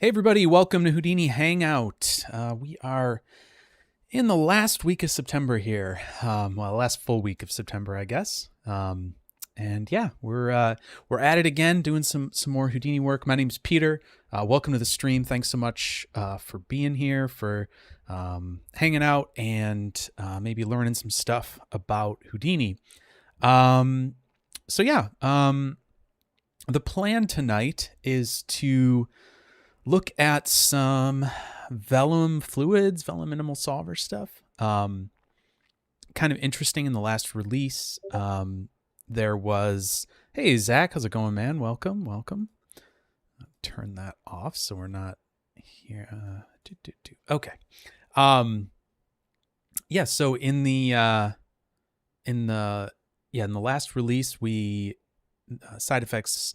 Hey everybody, welcome to Houdini Hangout. We are in the last week of September here. Last full week of September, I guess. And yeah, we're at it again, doing some more Houdini work. My name's Peter. Welcome to the stream. Thanks so much for being here, for hanging out, and maybe learning some stuff about Houdini. The plan tonight is to look at some Vellum fluids, Vellum Minimal Solver stuff. Kind of interesting in the last release. There was, hey, Zach, how's it going, man? Welcome. Turn that off so we're not here. Okay. So in the last release, we side effects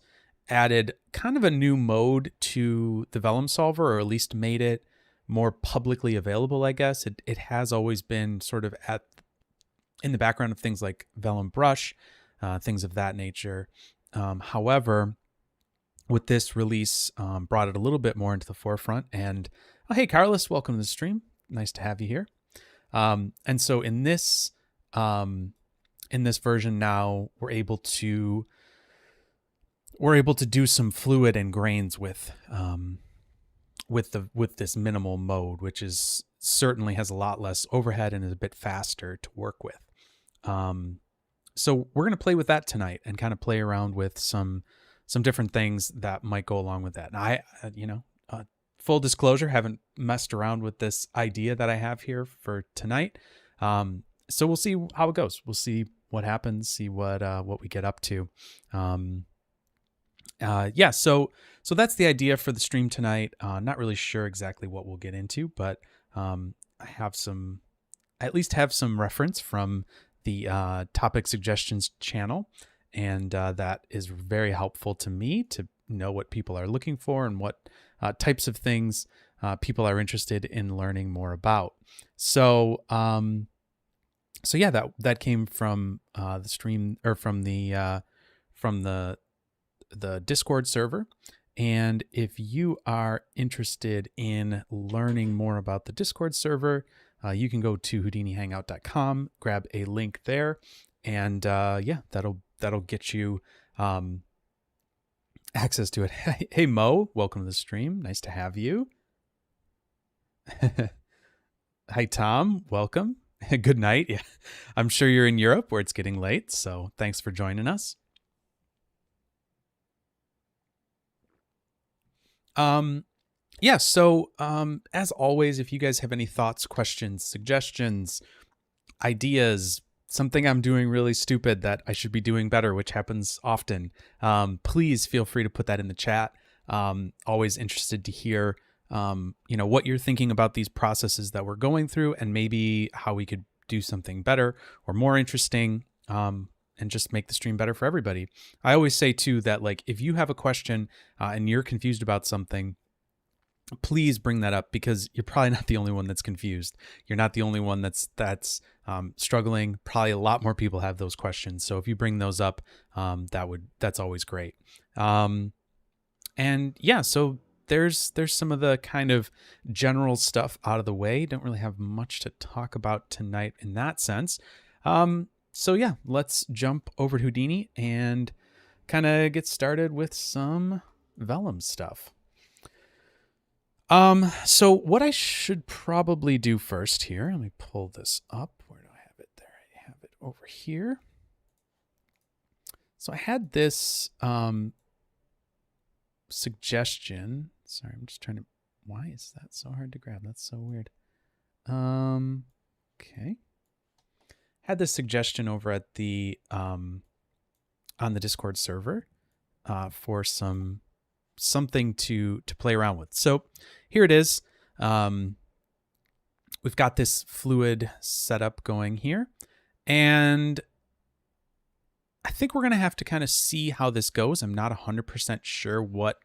added kind of a new mode to the Vellum solver, or at least made it more publicly available, I guess. It has always been sort of in the background of things like Vellum brush, things of that nature. However, with this release, brought it a little bit more into the forefront. And hey, Carlos, welcome to the stream. Nice to have you here. And so in this version now, we're able to do some fluid and grains with this minimal mode, which is certainly has a lot less overhead and is a bit faster to work with. So we're going to play with that tonight and kind of play around with some different things that might go along with that. And I, full disclosure, haven't messed around with this idea that I have here for tonight. So we'll see how it goes. We'll see what happens, see what we get up to. So that's the idea for the stream tonight. Not really sure exactly what we'll get into, but I at least have some reference from the topic suggestions channel, and that is very helpful to me to know what people are looking for and what types of things people are interested in learning more about. So that came from the stream, or from the Discord server. And if you are interested in learning more about the Discord server, you can go to houdinihangout.com, grab a link there, and that'll get you access to it. Hey Mo, welcome to the stream. Nice to have you. Hi Tom, welcome. Good night. Yeah, I'm sure you're in Europe where it's getting late, so thanks for joining us. As always, if you guys have any thoughts, questions, suggestions, ideas, something I'm doing really stupid that I should be doing better, which happens often, please feel free to put that in the chat. Always interested to hear, what you're thinking about these processes that we're going through, and maybe how we could do something better or more interesting, and just make the stream better for everybody. I always say too that, like, if you have a question and you're confused about something, please bring that up, because you're probably not the only one that's confused. You're not the only one that's struggling. Probably a lot more people have those questions. So if you bring those up, that's always great. So there's some of the kind of general stuff out of the way. Don't really have much to talk about tonight in that sense. Let's jump over to Houdini and kind of get started with some Vellum stuff. So what I should probably do first here, let me pull this up. Where do I have it? There, I have it over here. So I had this suggestion. Sorry, I'm just trying to, why is that so hard to grab? That's so weird. Okay. Had this suggestion over at the on the Discord server for something to play around with. So here it is. We've got this fluid setup going here, and I think we're going to have to kind of see how this goes. I'm not 100% sure what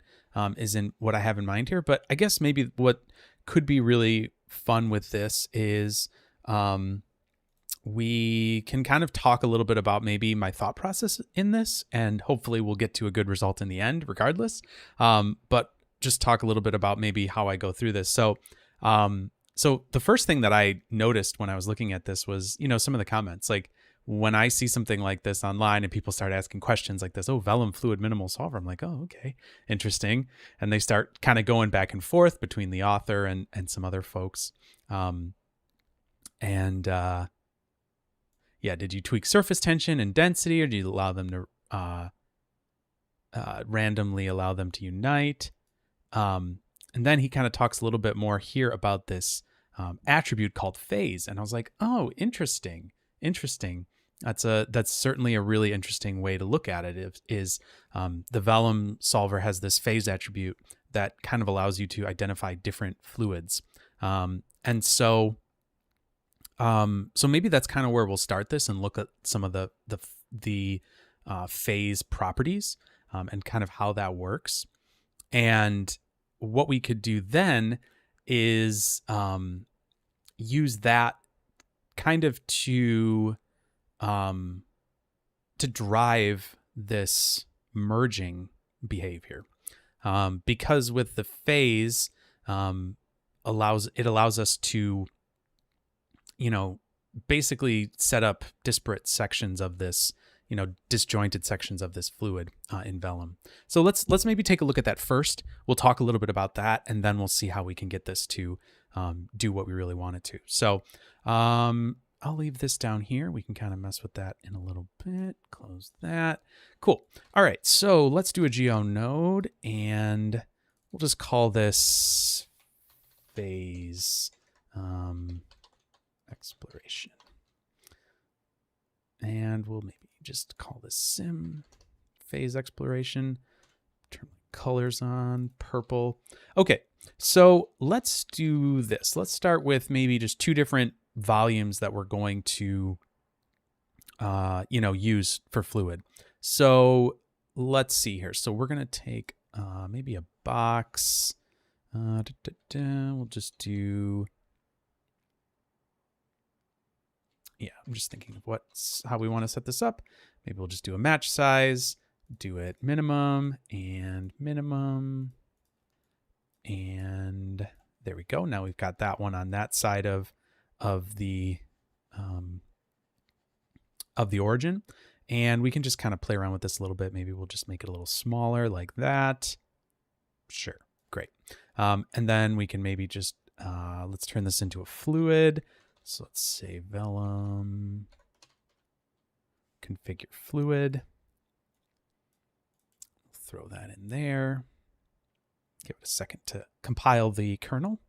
is in what I have in mind here, but I guess maybe what could be really fun with this is we can kind of talk a little bit about maybe my thought process in this, and hopefully we'll get to a good result in the end regardless. But just talk a little bit about maybe how I go through this. So the first thing that I noticed when I was looking at this was, some of the comments. Like when I see something like this online and people start asking questions like this, oh, Vellum Fluid Minimal Solver, I'm like, oh, okay, interesting. And they start kind of going back and forth between the author and some other folks. Did you tweak surface tension and density, or do you allow them to randomly allow them to unite? And then he kind of talks a little bit more here about this attribute called phase. And I was like, oh, interesting. That's certainly a really interesting way to look at it. The Vellum solver has this phase attribute that kind of allows you to identify different fluids. So maybe that's kind of where we'll start this and look at some of the phase properties and kind of how that works. And what we could do then is use that kind of to drive this merging behavior, because with the phase allows us to basically set up disparate sections of this, disjointed sections of this fluid in Vellum. So let's maybe take a look at that first. We'll talk a little bit about that, and then we'll see how we can get this to do what we really want it to. So I'll leave this down here. We can kind of mess with that in a little bit. Close that. Cool. All right, so let's do a geo node, and we'll just call this phase exploration. And we'll maybe just call this sim phase exploration. Turn my colors on, purple. Okay, so let's do this. Let's start with maybe just two different volumes that we're going to use for fluid. So let's see here. So we're going to take maybe a box. We'll just do... Yeah, I'm just thinking of how we want to set this up. Maybe we'll just do a match size, do it minimum, and there we go. Now we've got that one on that side of the origin, and we can just kind of play around with this a little bit. Maybe we'll just make it a little smaller like that. Sure, great. And then we can maybe just let's turn this into a fluid. So let's say Vellum configure fluid. Throw that in there. Give it a second to compile the kernel.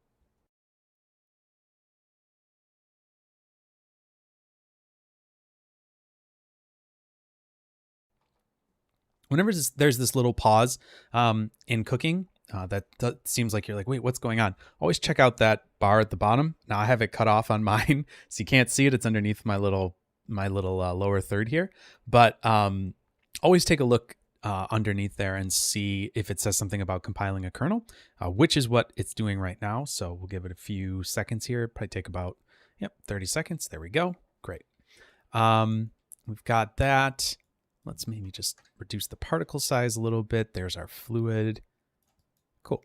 Whenever there's this little pause in cooking, that seems like you're like, wait, what's going on? Always check out that bar at the bottom. Now I have it cut off on mine, so you can't see it. It's underneath my little lower third here. But always take a look underneath there and see if it says something about compiling a kernel, which is what it's doing right now. So we'll give it a few seconds here. Probably take about 30 seconds. There we go. Great. We've got that. Let's maybe just reduce the particle size a little bit. There's our fluid. Cool.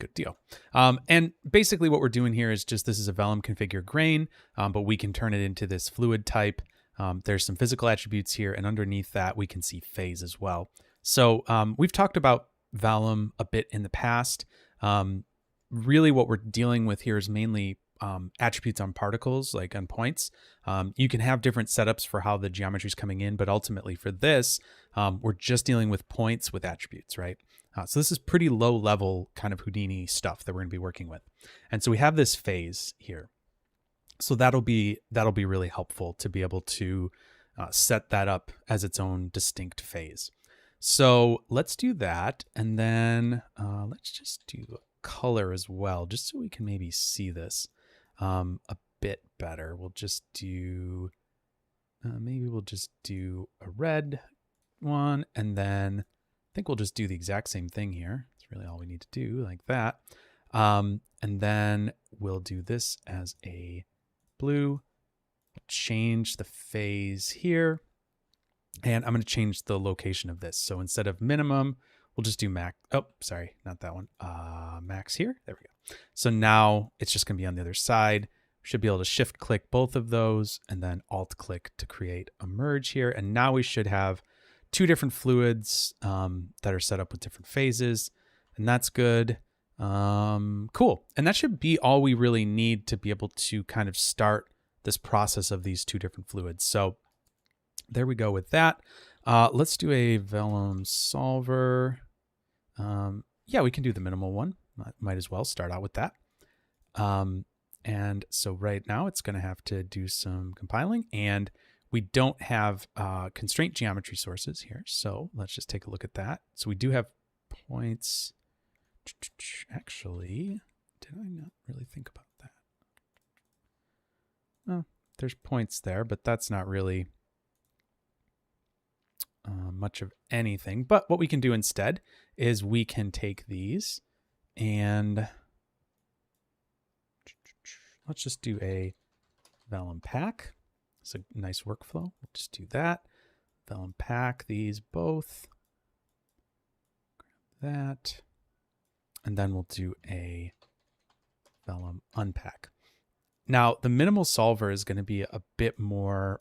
Good deal. And basically what we're doing here is just, this is a Vellum configure grain, but we can turn it into this fluid type. There's some physical attributes here, and underneath that we can see phase as well. So we've talked about Vellum a bit in the past. Really what we're dealing with here is mainly attributes on particles, like on points. You can have different setups for how the geometry is coming in, but ultimately for this, we're just dealing with points with attributes, right? So this is pretty low level kind of Houdini stuff that we're going to be working with. And so we have this phase here. So that'll be really helpful to be able to set that up as its own distinct phase. So let's do that. And then let's just do color as well, just so we can maybe see this a bit better. We'll just do, maybe we'll just do a red one, and then I think we'll just do the exact same thing here. It's really all we need to do, like that. And then we'll do this as a blue, change the phase here, and I'm going to change the location of this. So instead of minimum, we'll just do max. Oh, sorry, not that one. Max here. There we go. So now it's just going to be on the other side. Should be able to shift click both of those and then alt click to create a merge here. And now we should have two different fluids that are set up with different phases, and that's good. Cool. And that should be all we really need to be able to kind of start this process of these two different fluids. So there we go with that. Let's do a Vellum solver. Yeah, we can do the minimal one. Might as well start out with that. And so right now it's going to have to do some compiling, and we don't have constraint geometry sources here. So let's just take a look at that. So we do have points. Actually, did I not really think about that? Oh, there's points there, but that's not really much of anything. But what we can do instead is we can take these and let's just do a Vellum pack. It's a nice workflow. We'll just do that. Vellum pack these both. Grab that. And then we'll do a Vellum unpack. Now, the minimal solver is going to be a bit more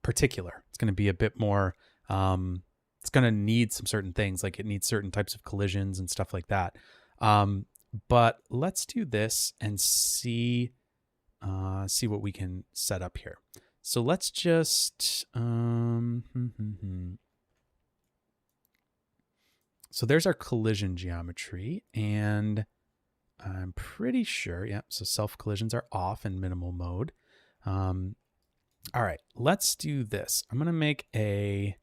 particular. It's going to be a bit more, it's going to need some certain things, like it needs certain types of collisions and stuff like that. But let's do this and see what we can set up here. So let's just, so there's our collision geometry, and I'm pretty sure, yeah, so self collisions are off in minimal mode. All right, let's do this. I'm gonna make a,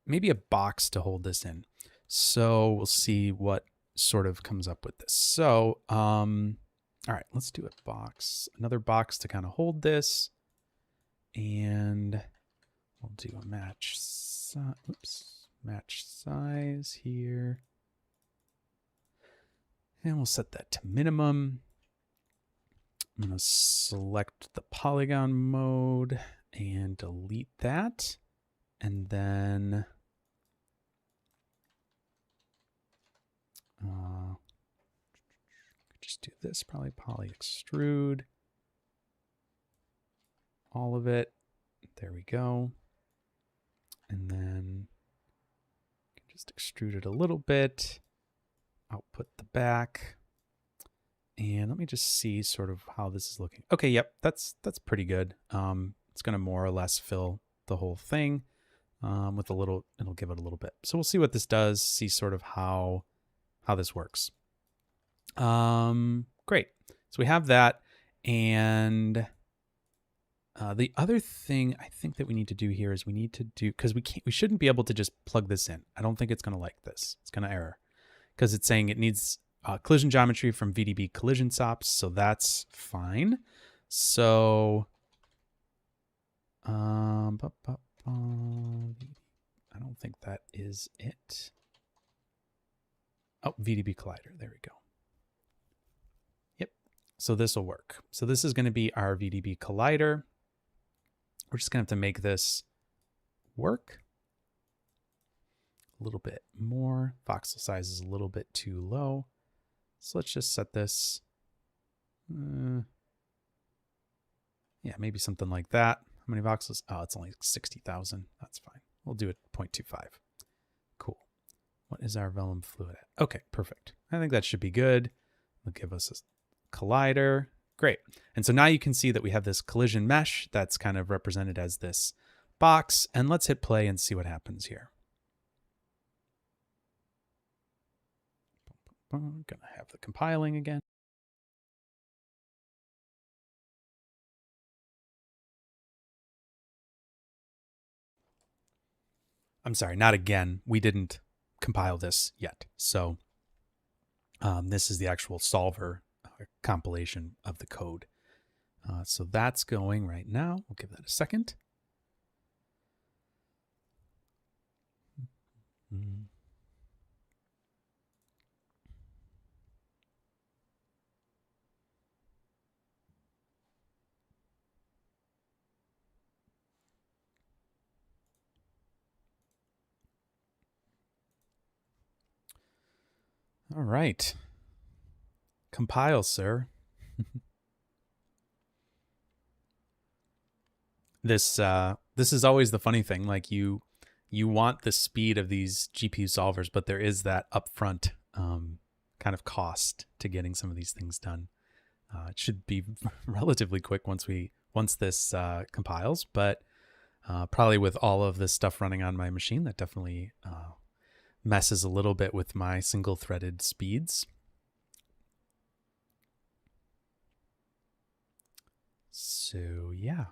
maybe a box to hold this in. So we'll see what sort of comes up with this. So, all right, let's do a box, another box to kind of hold this, and we'll do a match size here. And we'll set that to minimum. I'm going to select the polygon mode and delete that. And then just do this, probably poly extrude all of it. There we go. And then just extrude it a little bit, output the back. And let me just see sort of how this is looking. Okay, yep, that's pretty good. It's going to more or less fill the whole thing with a little, it'll give it a little bit. So we'll see what this does, see sort of how this works. Great. So we have that. And the other thing I think that we need to do here is we need to do, because we shouldn't be able to just plug this in. I don't think it's going to like this. It's going to error because it's saying it needs collision geometry from VDB collision SOPs. So that's fine. So, I don't think that is it. Oh, VDB collider. There we go. Yep. So this will work. So this is going to be our VDB collider. We're just going to have to make this work a little bit more. Voxel size is a little bit too low. So let's just set this. Yeah, maybe something like that. How many voxels? Oh, it's only 60,000. That's fine. We'll do it 0.25. Cool. What is our vellum fluid at? Okay, perfect. I think that should be good. It'll give us a collider. Great. And so now you can see that we have this collision mesh that's kind of represented as this box. And let's hit play and see what happens here. I'm going to have the compiling again. I'm sorry, not again. We didn't compile this yet. So this is the actual solver compilation of the code. So that's going right now. We'll give that a second. All right. Compile, sir. This is always the funny thing. Like you want the speed of these GPU solvers, but there is that upfront kind of cost to getting some of these things done. It should be relatively quick once this compiles, but probably with all of this stuff running on my machine, that definitely messes a little bit with my single-threaded speeds. So yeah.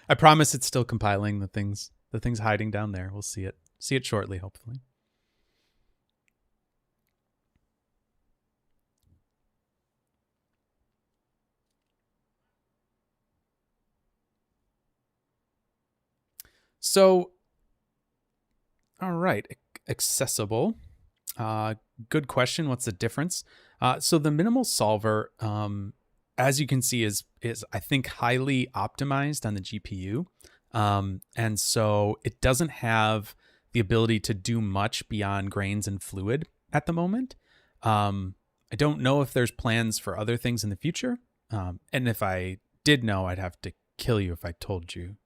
I promise it's still compiling the things hiding down there. We'll see it shortly, hopefully. So, all right, accessible. Good question. What's the difference? So the minimal solver, as you can see, is I think highly optimized on the GPU, and so it doesn't have the ability to do much beyond grains and fluid at the moment. I don't know if there's plans for other things in the future, and if I did know, I'd have to kill you if I told you.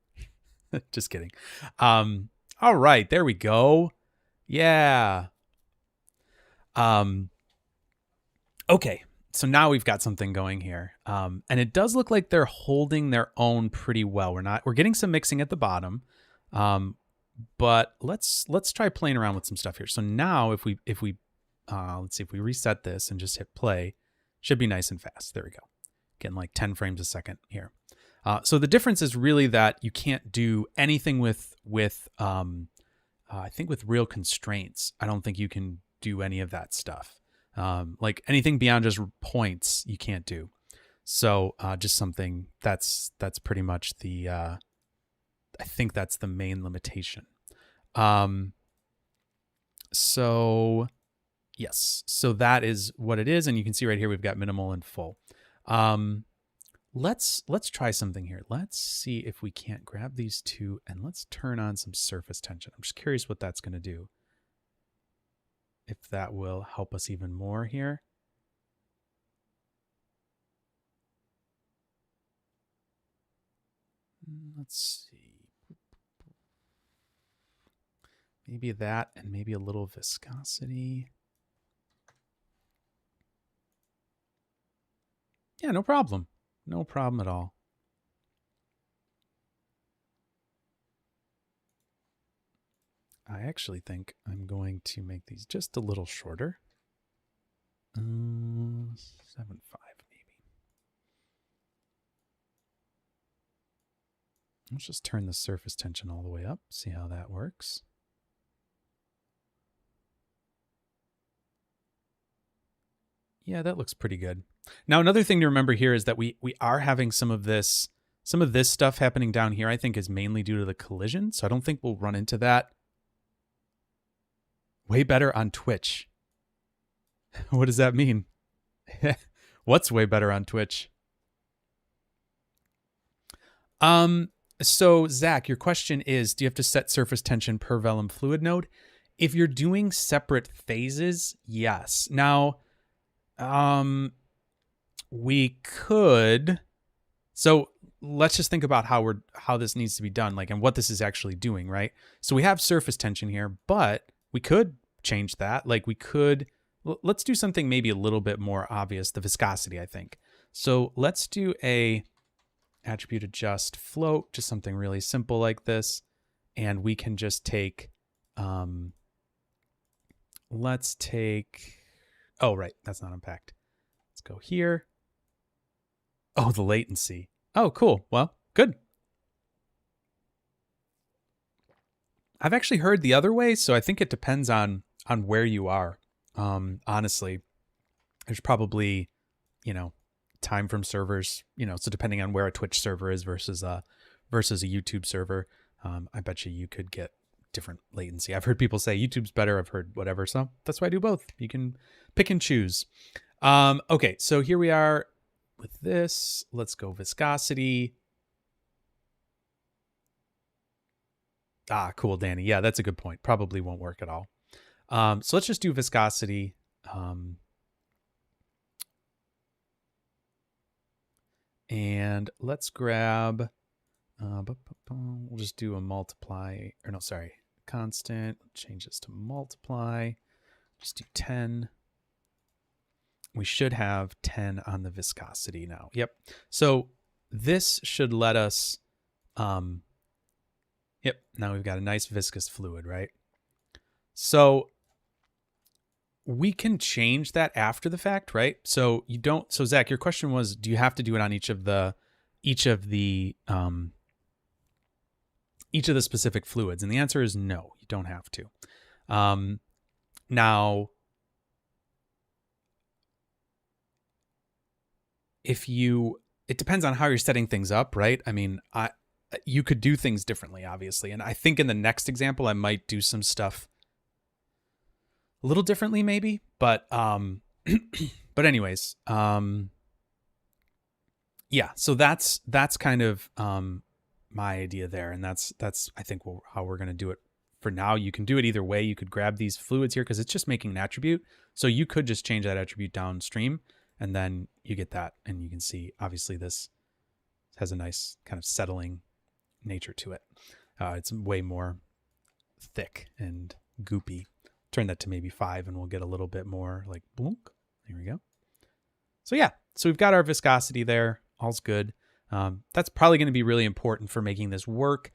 Just kidding. All right, there we go. Yeah. Okay, so now we've got something going here. And it does look like they're holding their own pretty well. We're getting some mixing at the bottom. But let's try playing around with some stuff here. So now if we let's see, if we reset this and just hit play, should be nice and fast. There we go. Getting like 10 frames a second here. So the difference is really that you can't do anything with I think with real constraints. I don't think you can do any of that stuff. Like anything beyond just points, you can't do. So just something that's pretty much the I think that's the main limitation. So yes, so that is what it is, and you can see right here we've got minimal and full. Let's try something here. Let's see if we can't grab these two and let's turn on some surface tension. I'm just curious what that's going to do. If that will help us even more here. Let's see. Maybe that and maybe a little viscosity. Yeah, no problem. No problem at all. I actually think I'm going to make these just a little shorter. 7.5 maybe. Let's just turn the surface tension all the way up, see how that works. Yeah, that looks pretty good. Now, another thing to remember here is that we are having some of this stuff happening down here, I think is mainly due to the collision. So I don't think we'll run into that. Way better on Twitch. What does that mean? What's way better on Twitch? So Zach, your question is, do you have to set surface tension per Vellum fluid node? If you're doing separate phases, yes. Now, we could, so let's just think about how this needs to be done, like, and what this is actually doing, right? So we have surface tension here, but we could change that. Like let's do something maybe a little bit more obvious, the viscosity, I think. So let's do a attribute adjust float, just something really simple like this. And we can just take, let's take, oh, right, that's not unpacked. Let's go here. Oh, the latency. Oh, cool. Well, good. I've actually heard the other way, so I think it depends on where you are. Honestly, there's probably, time from servers, so depending on where a Twitch server is versus a YouTube server, I bet you could get different latency. I've heard people say YouTube's better. I've heard whatever. So that's why I do both. You can pick and choose. Okay, so here we are with this. Let's go viscosity. Ah, cool, Danny. Yeah, that's a good point. Probably won't work at all. So let's just do viscosity. And let's grab, we'll just do a multiply, or no, sorry, constant, change this to multiply, just do 10. We should have 10 on the viscosity now. Yep. So this should let us, yep, now we've got a nice viscous fluid, right? So we can change that after the fact, right? So you don't, so Zach, your question was, do you have to do it on each of the specific fluids? And the answer is no, you don't have to. Now, it depends on how you're setting things up, right? I mean, you could do things differently, obviously. And I think in the next example, I might do some stuff a little differently, maybe. But but anyways, yeah. So that's kind of my idea there, and that's I think how we're gonna do it for now. You can do it either way. You could grab these fluids here because it's just making an attribute. So you could just change that attribute downstream, and then you get that, and you can see obviously this has a nice kind of settling nature to it. It's way more thick and goopy. Turn that to maybe 5 and we'll get a little bit more like blunk. There we go. So yeah, so we've got our viscosity there. All's good. That's probably going to be really important for making this work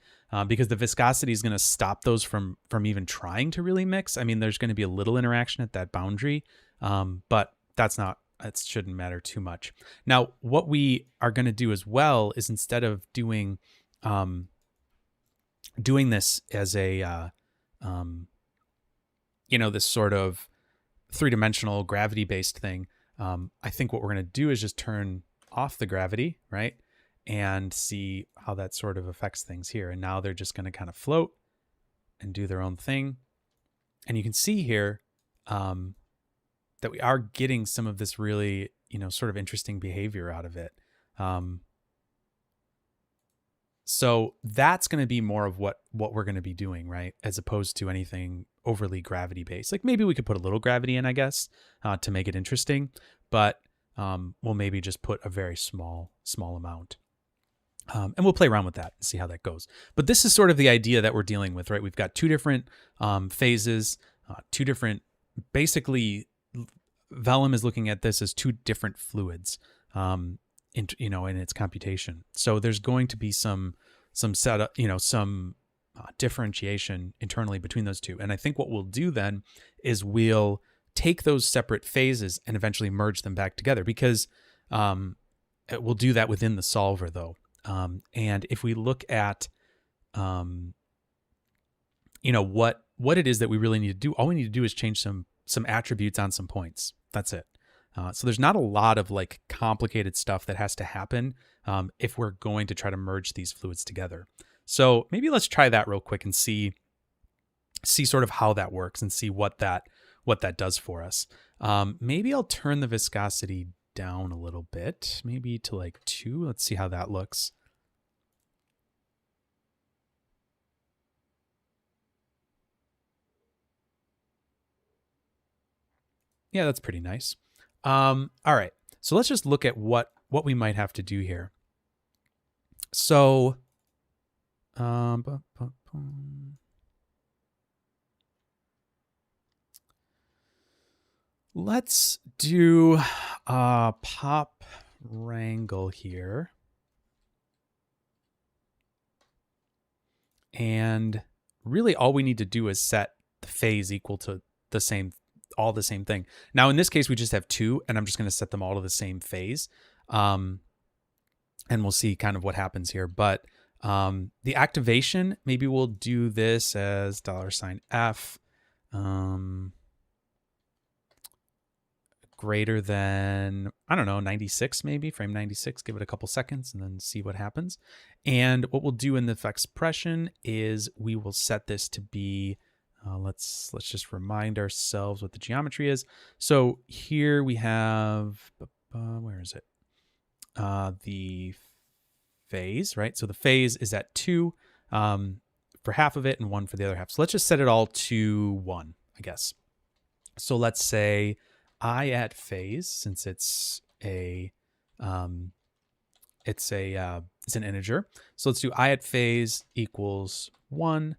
because the viscosity is going to stop those from even trying to really mix. I mean, there's going to be a little interaction at that boundary, but it shouldn't matter too much. Now, what we are going to do as well is instead of doing this as a this sort of 3-dimensional gravity-based thing, I think what we're going to do is just turn off the gravity, right? And see how that sort of affects things here. And now they're just going to kind of float and do their own thing. And you can see here that we are getting some of this really, sort of interesting behavior out of it. So that's going to be more of what we're going to be doing, right? As opposed to anything overly gravity based. Like maybe we could put a little gravity in, I guess, to make it interesting, but we'll maybe just put a very small amount. And we'll play around with that and see how that goes. But this is sort of the idea that we're dealing with, right? We've got 2 different phases, 2 different, basically Vellum is looking at this as 2 different fluids. In its computation. So there's going to be some setup, some differentiation internally between those 2. And I think what we'll do then is we'll take those separate phases and eventually merge them back together because we'll do that within the solver though. And if we look at, what it is that we really need to do, all we need to do is change some attributes on some points. That's it. So there's not a lot of like complicated stuff that has to happen if we're going to try to merge these fluids together. So maybe let's try that real quick and see sort of how that works and see what that does for us. Maybe I'll turn the viscosity down a little bit, maybe to like 2. Let's see how that looks. Yeah, that's pretty nice. All right, so let's just look at what we might have to do here. So, let's do pop wrangle here. And really all we need to do is set the phase equal to the same thing. Now, in this case, we just have 2, and I'm just going to set them all to the same phase. And we'll see kind of what happens here. But the activation, maybe we'll do this as $F greater than, I don't know, 96 maybe, frame 96, give it a couple seconds and then see what happens. And what we'll do in the expression is we will set this to be, let's just remind ourselves what the geometry is. So here we have, where is it? The phase, right? So the phase is at 2 for half of it and 1 for the other half. So let's just set it all to 1, I guess. So let's say I at phase, since it's an integer. So let's do I at phase equals 1,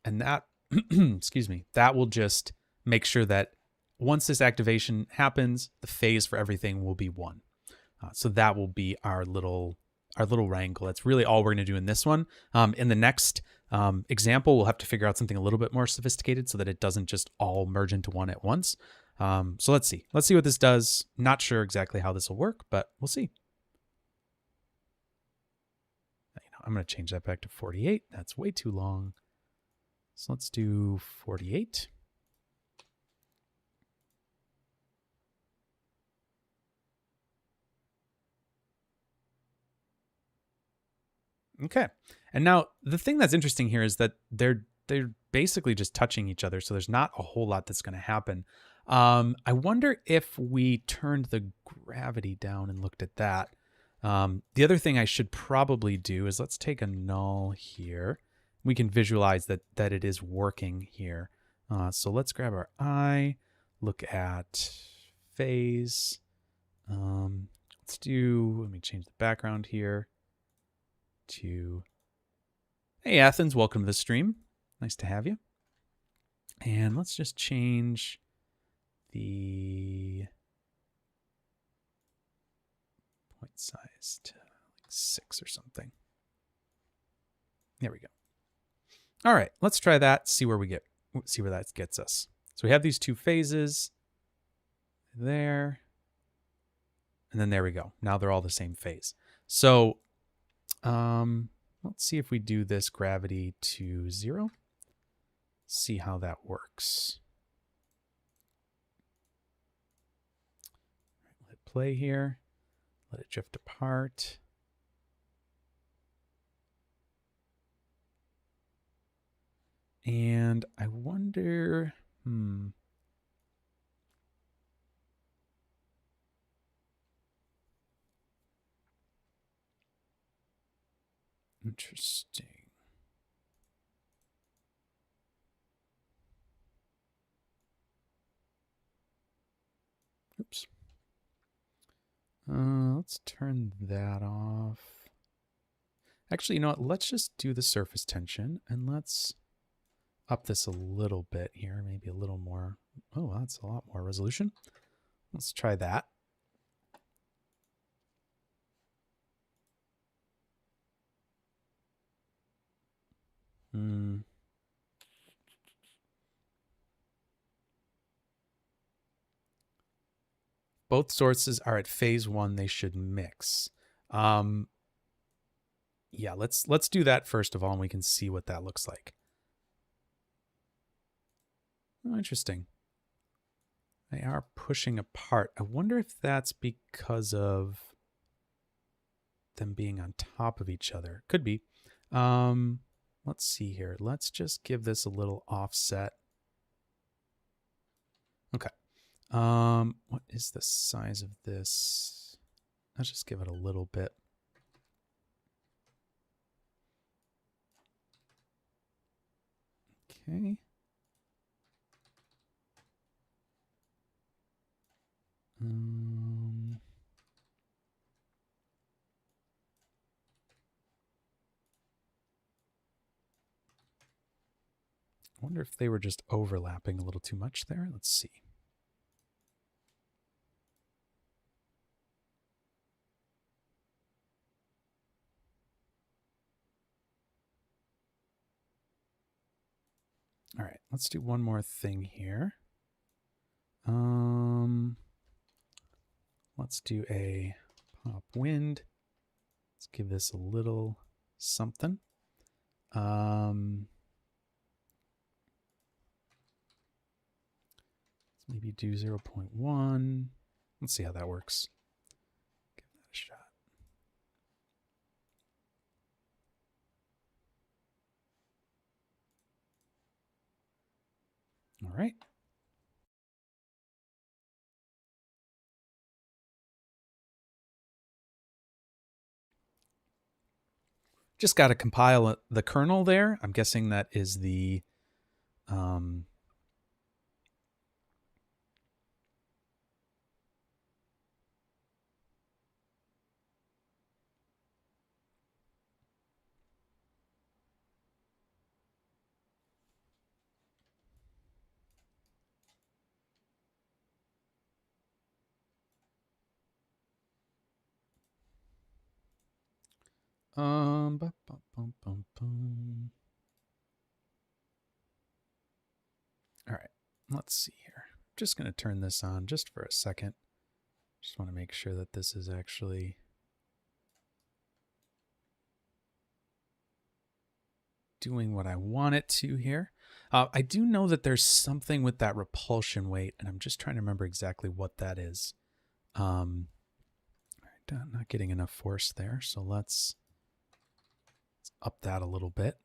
and that excuse me, that will just make sure that once this activation happens, the phase for everything will be 1. So that will be our little wrangle. That's really all we're going to do in this one. In the next example, we'll have to figure out something a little bit more sophisticated so that it doesn't just all merge into one at once. So let's see what this does. Not sure exactly how this will work, but we'll see. I'm going to change that back to 48. That's way too long. So let's do 48. Okay. And now the thing that's interesting here is that they're basically just touching each other. So there's not a whole lot that's going to happen. I wonder if we turned the gravity down and looked at that. The other thing I should probably do is let's take a null here. We can visualize that it is working here. So let's grab our I, look at phase. Let me change the background here to, hey Athens, welcome to the stream. Nice to have you. And let's just change the point size to like 6 or something. There we go. All right, let's try that, see where that gets us. So we have these two phases there, and then there we go. Now they're all the same phase. So let's see if we do this gravity to 0. See how that works. Let it play here. Let it drift apart. And I wonder, interesting. Oops. Let's turn that off. Actually, you know what? Let's just do the surface tension and let's up this a little bit here, maybe a little more. Oh, that's a lot more resolution. Let's try that. Both sources are at phase 1. They should mix. Yeah, let's do that first of all, and we can see what that looks like. Oh, interesting. They are pushing apart. I wonder if that's because of them being on top of each other. Could be. Let's see here. Let's just give this a little offset. Okay. What is the size of this? Let's just give it a little bit. Okay. I wonder if they were just overlapping a little too much there. Let's see. All right, let's do one more thing here. Let's do a pop wind. Let's give this a little something. Let's maybe do 0.1. Let's see how that works. Give that a shot. All right. Just got to compile the kernel there. I'm guessing that is the Bum, bum, bum, bum, bum. All right, let's see here. I'm just going to turn this on just for a second. Just want to make sure that this is actually doing what I want it to here. I do know that there's something with that repulsion weight, and I'm just trying to remember exactly what that is. Not getting enough force there, so let's up that a little bit.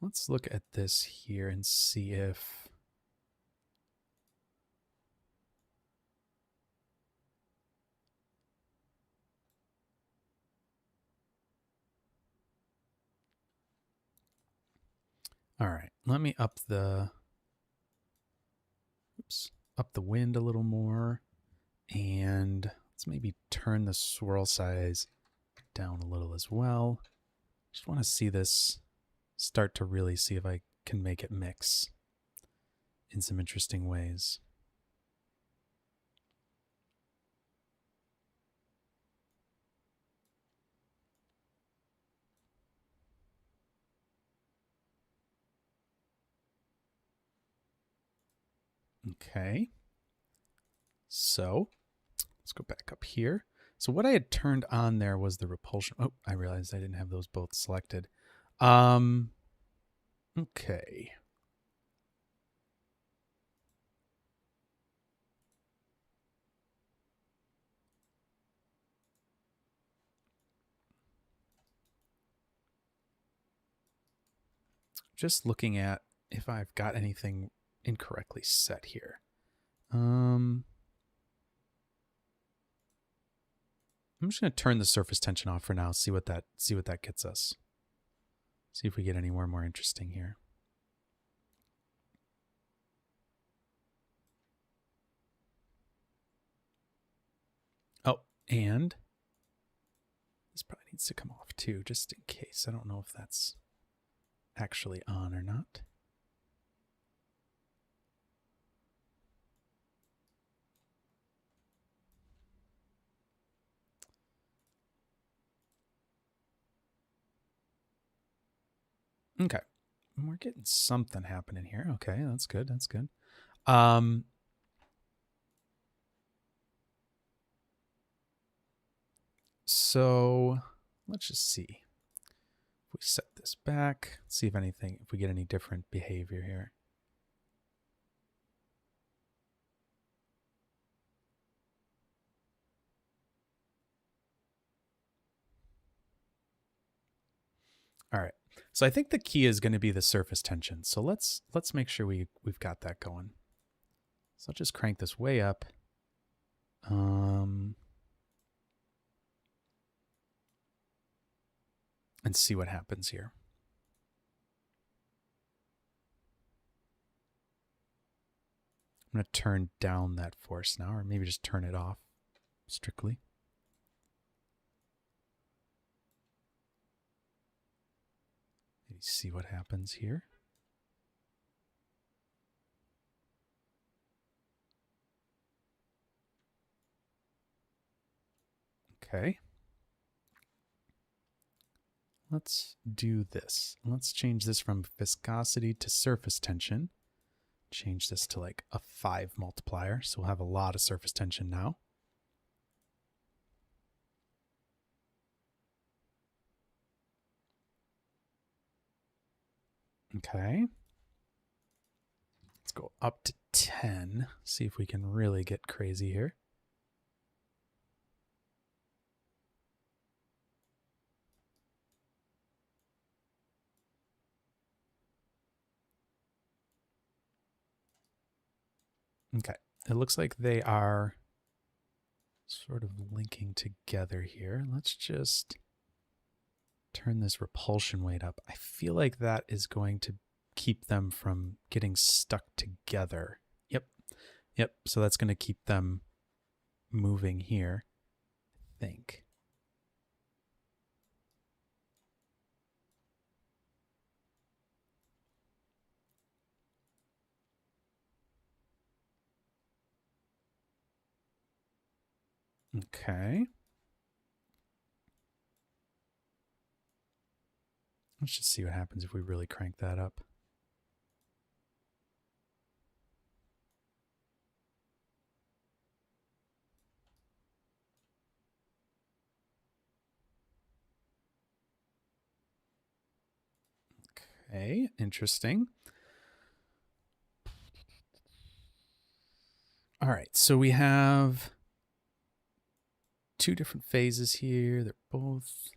Let's look at this here and see if all right, let me up the wind a little more, and let's maybe turn the swirl size down a little as well. Just want to see this start to really see if I can make it mix in some interesting ways. Okay. So let's go back up here. So what I had turned on there was the repulsion. Oh, I realized I didn't have those both selected. Okay. Just looking at if I've got anything incorrectly set here. I'm just going to turn the surface tension off for now. See what that gets us. See if we get anywhere more interesting here. Oh, and this probably needs to come off too, just in case. I don't know if that's actually on or not. Okay, we're getting something happening here. Okay, that's good. That's good. So let's just see. If we set this back, see if we get any different behavior here. All right. So I think the key is going to be the surface tension. So let's make sure we've got that going. So I'll just crank this way up. And see what happens here. I'm going to turn down that force now, or maybe just turn it off strictly. Maybe see what happens here. Okay. Let's do this. Let's change this from viscosity to surface tension. Change this to like a 5 multiplier, so we'll have a lot of surface tension now. Okay. Let's go up to 10, see if we can really get crazy here. Okay, it looks like they are sort of linking together here. Let's just turn this repulsion weight up. I feel like that is going to keep them from getting stuck together. Yep. So that's going to keep them moving here, I think. Okay. Let's just see what happens if we really crank that up. Okay, interesting. All right, so we have two different phases here. They're both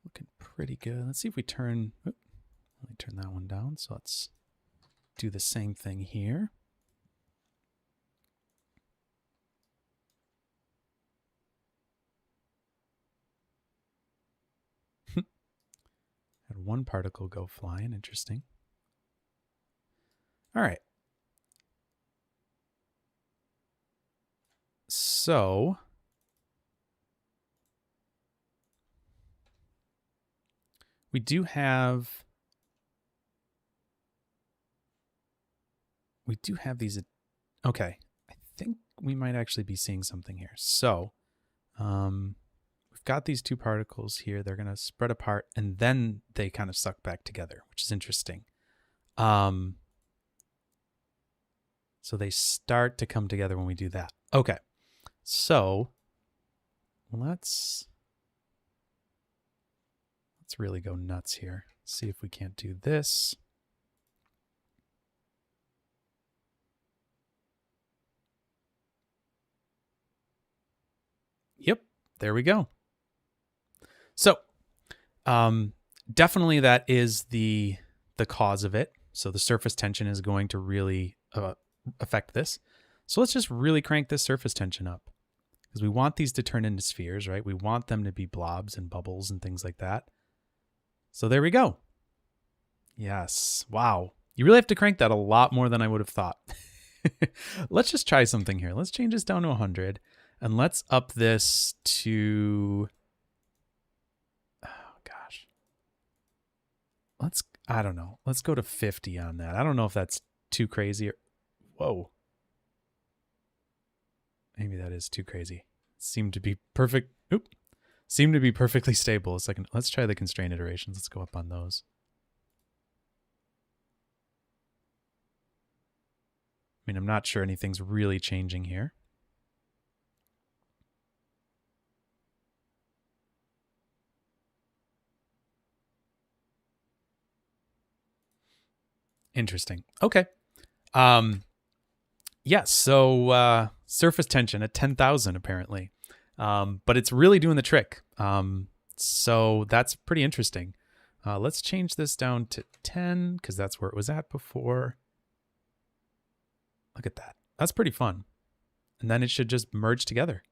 looking pretty good. Let's see if we turn, let me turn that one down. So let's do the same thing here. Had one particle go flying, interesting. All right. So we do have these. Okay, I think we might actually be seeing something here. So we've got these two particles here. They're going to spread apart and then they kind of suck back together, which is interesting. So they start to come together when we do that. Okay, so let's really go nuts here. See if we can't do this. Yep, there we go. So definitely that is the cause of it. So the surface tension is going to really affect this. So let's just really crank this surface tension up because we want these to turn into spheres, right? We want them to be blobs and bubbles and things like that. So there we go. Yes. Wow. You really have to crank that a lot more than I would have thought. Let's just try something here. Let's change this down to 100 and let's up this to, oh gosh. I don't know. Let's go to 50 on that. I don't know if that's too crazy or, whoa. Maybe that is too crazy. Seemed to be perfect. Oop. Seemed to be perfectly stable. Let's try the constraint iterations. Let's go up on those. I mean, I'm not sure anything's really changing here. Interesting. Okay. Yeah, so surface tension at 10,000 apparently. But it's really doing the trick. So that's pretty interesting. Let's change this down to 10 because that's where it was at before. Look at that. That's pretty fun. And then it should just merge together.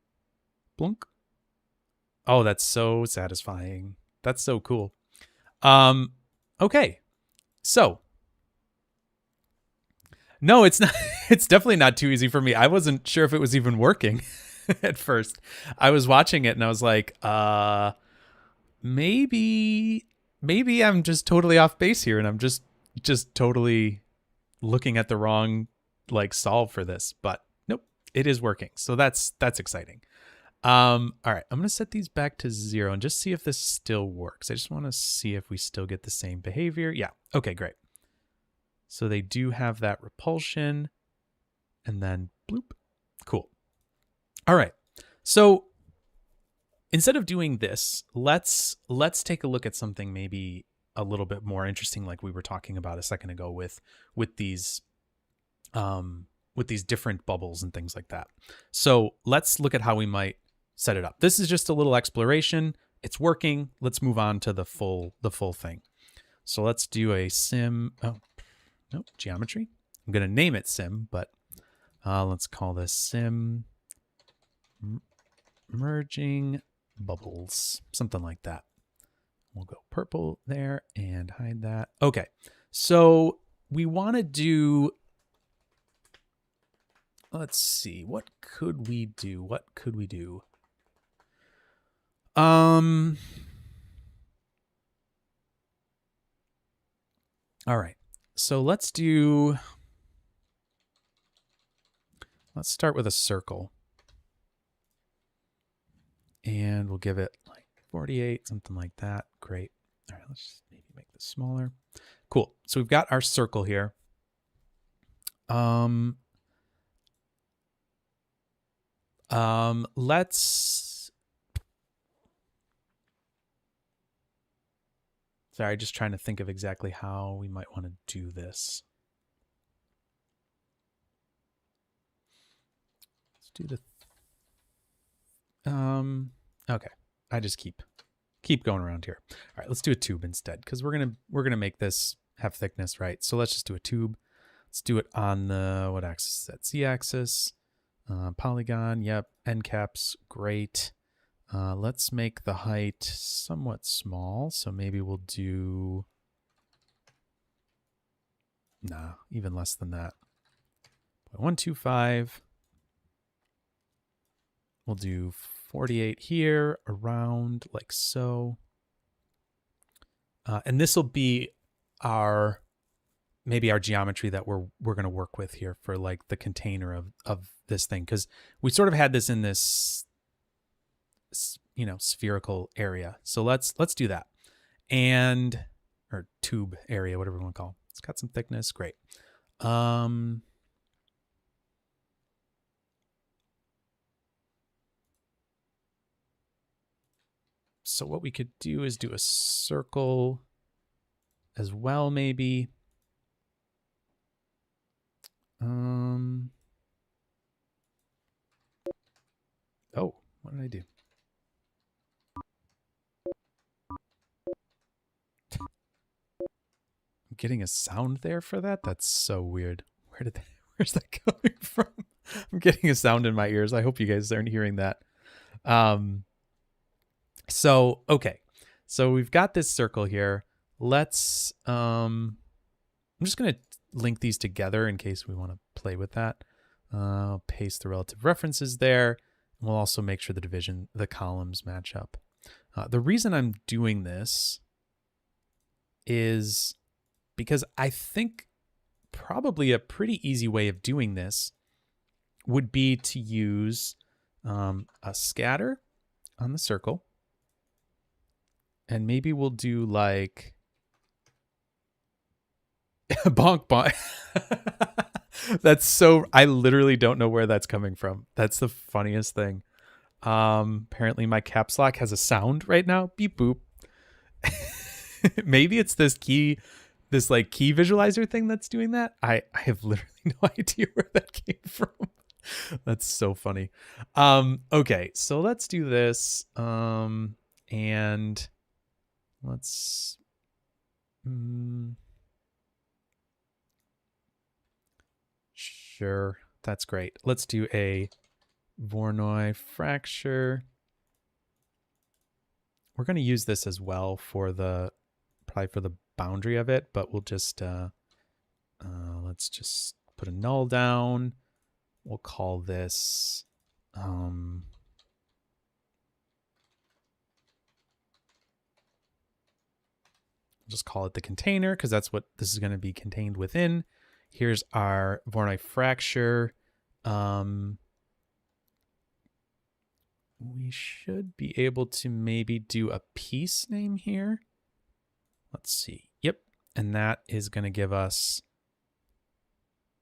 Blunk. Oh, that's so satisfying. That's so cool. Okay. So no, it's not. It's definitely not too easy for me. I wasn't sure if it was even working at first. I was watching it and I was like, maybe I'm just totally off base here and I'm just totally looking at the wrong like solve for this. But nope, it is working. So that's exciting. All right, I'm gonna set these back to 0 and just see if this still works. I just want to see if we still get the same behavior. Yeah. Okay, great. So they do have that repulsion and then bloop. Cool. All right. So instead of doing this, let's take a look at something maybe a little bit more interesting, like we were talking about a second ago with these different bubbles and things like that. So let's look at how we might set it up. This is just a little exploration. It's working. Let's move on to the full thing. So let's do a sim. Oh, no, geometry. I'm going to name it sim, but let's call this sim merging bubbles, something like that. We'll go purple there and hide that. Okay, so we want to do, let's see, what could we do? All right, so let's start with a circle. And we'll give it like 48, something like that. Great. All right, let's just maybe make this smaller. Cool. So we've got our circle here. Let's. Sorry, just trying to think of exactly how we might want to do this. Let's do the. Okay. I just keep going around here. All right, let's do a tube instead because we're gonna make this have thickness, right? So let's just do a tube. Let's do it on the what axis is that? Z-axis. Polygon. Yep. End caps. Great. Let's make the height somewhat small. So maybe we'll do. Nah, even less than that. 0.125. We'll do 48 here, around like so. And this will be maybe our geometry that we're going to work with here for like the container of this thing. Because we sort of had this in this, spherical area. So let's do that. Or tube area, whatever we want to call it. It's got some thickness. Great. So what we could do is do a circle as well, maybe. Oh, what did I do? I'm getting a sound there for that? That's so weird. Where's that coming from? I'm getting a sound in my ears. I hope you guys aren't hearing that. So, okay. So we've got this circle here. Let's, I'm just going to link these together in case we want to play with that. I'll paste the relative references there. And we'll also make sure the columns match up. The reason I'm doing this is because I think probably a pretty easy way of doing this would be to use a scatter on the circle. And maybe we'll do like bonk bonk. That's so, I literally don't know where that's coming from. That's the funniest thing. Apparently my caps lock has a sound right now. Beep boop. Maybe it's this key visualizer thing that's doing that. I have literally no idea where that came from. That's so funny. Okay, so let's do this. And let's sure, that's great. Let's do a Voronoi fracture. We're going to use this as well for probably for the boundary of it, but we'll just let's just put a null down. We'll call this just call it the container because that's what this is going to be contained within. Here's our Voronoi fracture. We should be able to maybe do a piece name here. Let's see. Yep. And that is going to give us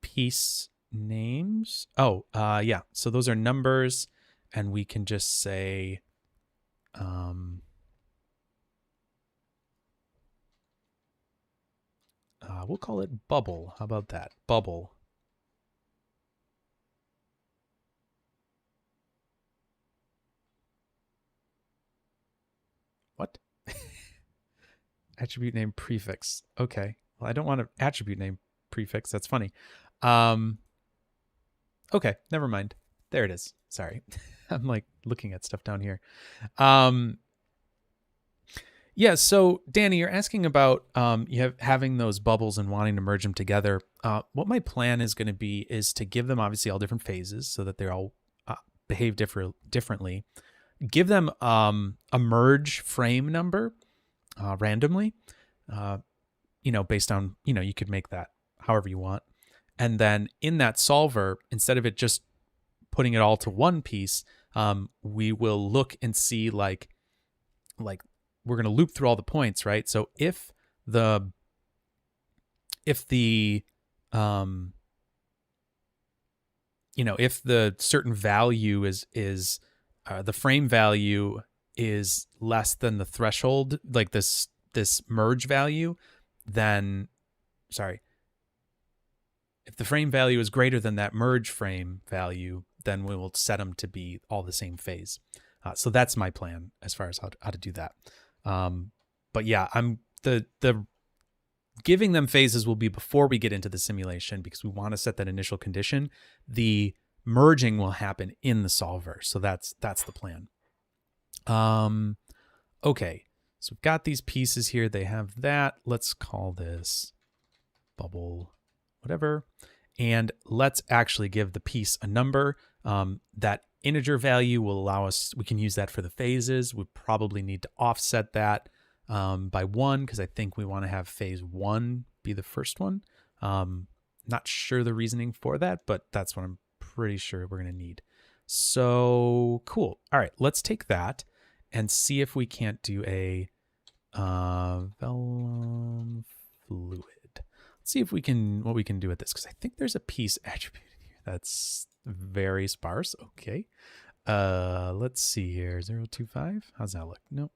piece names. Oh, yeah. So those are numbers, and we can just say, we'll call it bubble. How about that? Bubble. What? Attribute name prefix. Okay. Well, I don't want an attribute name prefix. That's funny. Okay, never mind. There it is. Sorry. I'm like looking at stuff down here. Yeah, so Danny, you're asking about having those bubbles and wanting to merge them together. What my plan is going to be is to give them obviously all different phases so that they're all behave differently. Give them a merge frame number randomly, based on, you could make that however you want. And then in that solver, instead of it just putting it all to one piece, we will look and see like we're going to loop through all the points, right? So if the if the certain value is the frame value is less than the threshold, like this merge value, then if the frame value is greater than that merge frame value, then we will set them to be all the same phase. So that's my plan as far as how to do that. But yeah, I'm the giving them phases will be before we get into the simulation, because we want to set that initial condition. The merging will happen in the solver. So that's the plan. Okay. So we've got these pieces here. They have that. Let's call this bubble, whatever. And let's actually give the piece a number. That integer value will allow us, we can use that for the phases. We probably need to offset that by 1, because I think we want to have phase 1 be the first one. Not sure the reasoning for that, but that's what I'm pretty sure we're going to need. So cool. All right, let's take that and see if we can't do a vellum fluid. Let's see if we can, what we can do with this, because I think there's a piece attribute here that's very sparse. Okay. Let's see here. 0.25. How's that look? Nope.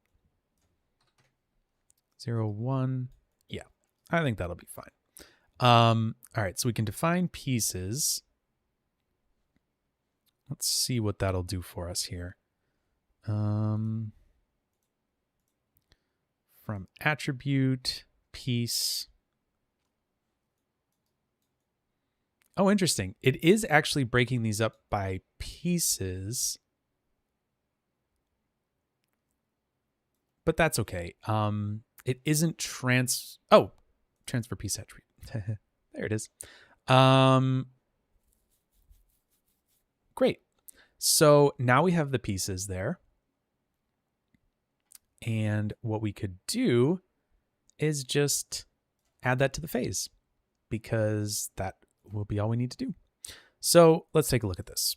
0.1. Yeah, I think that'll be fine. All right, so we can define pieces. Let's see what that'll do for us here. From attribute piece. Oh, interesting. It is actually breaking these up by pieces. But that's okay. It isn't transfer piece attribute. There it is. Great. So now we have the pieces there. And what we could do is just add that to the phase, because that will be all we need to do. So let's take a look at this.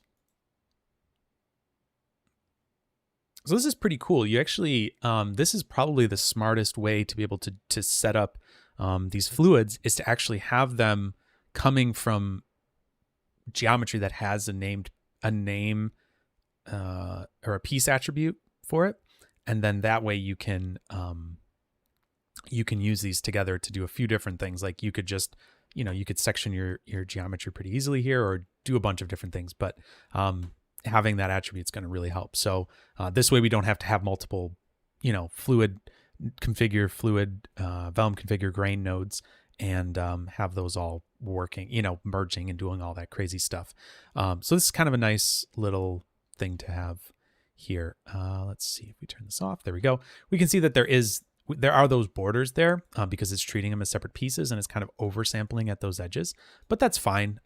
So this is pretty cool. You actually, this is probably the smartest way to be able to set up these fluids, is to actually have them coming from geometry that has a name or a piece attribute for it. And then that way you can use these together to do a few different things. Like you could just, you could section your geometry pretty easily here, or do a bunch of different things. But having that attribute is going to really help. So this way we don't have to have multiple, vellum configure grain nodes, and have those all working, merging and doing all that crazy stuff. So this is kind of a nice little thing to have here. Let's see if we turn this off. There we go. We can see that there are those borders there because it's treating them as separate pieces, and it's kind of oversampling at those edges, but that's fine.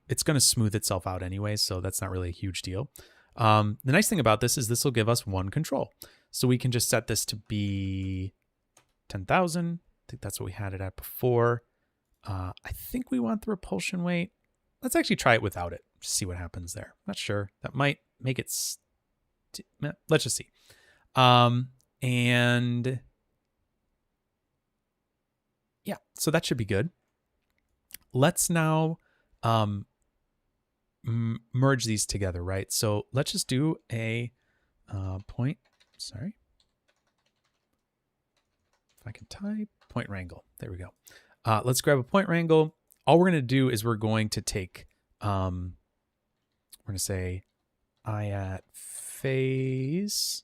It's going to smooth itself out anyway, so that's not really a huge deal. The nice thing about this is this will give us one control. So we can just set this to be 10,000. I think that's what we had it at before. I think we want the repulsion weight. Let's actually try it without it. Just see what happens there. Not sure. That might make it... let's just see. And... yeah, so that should be good. Let's now merge these together, right? So let's just do a point. Sorry. If I can type, point wrangle. There we go. Let's grab a point wrangle. All we're going to do is we're going to take, we're going to say I at phase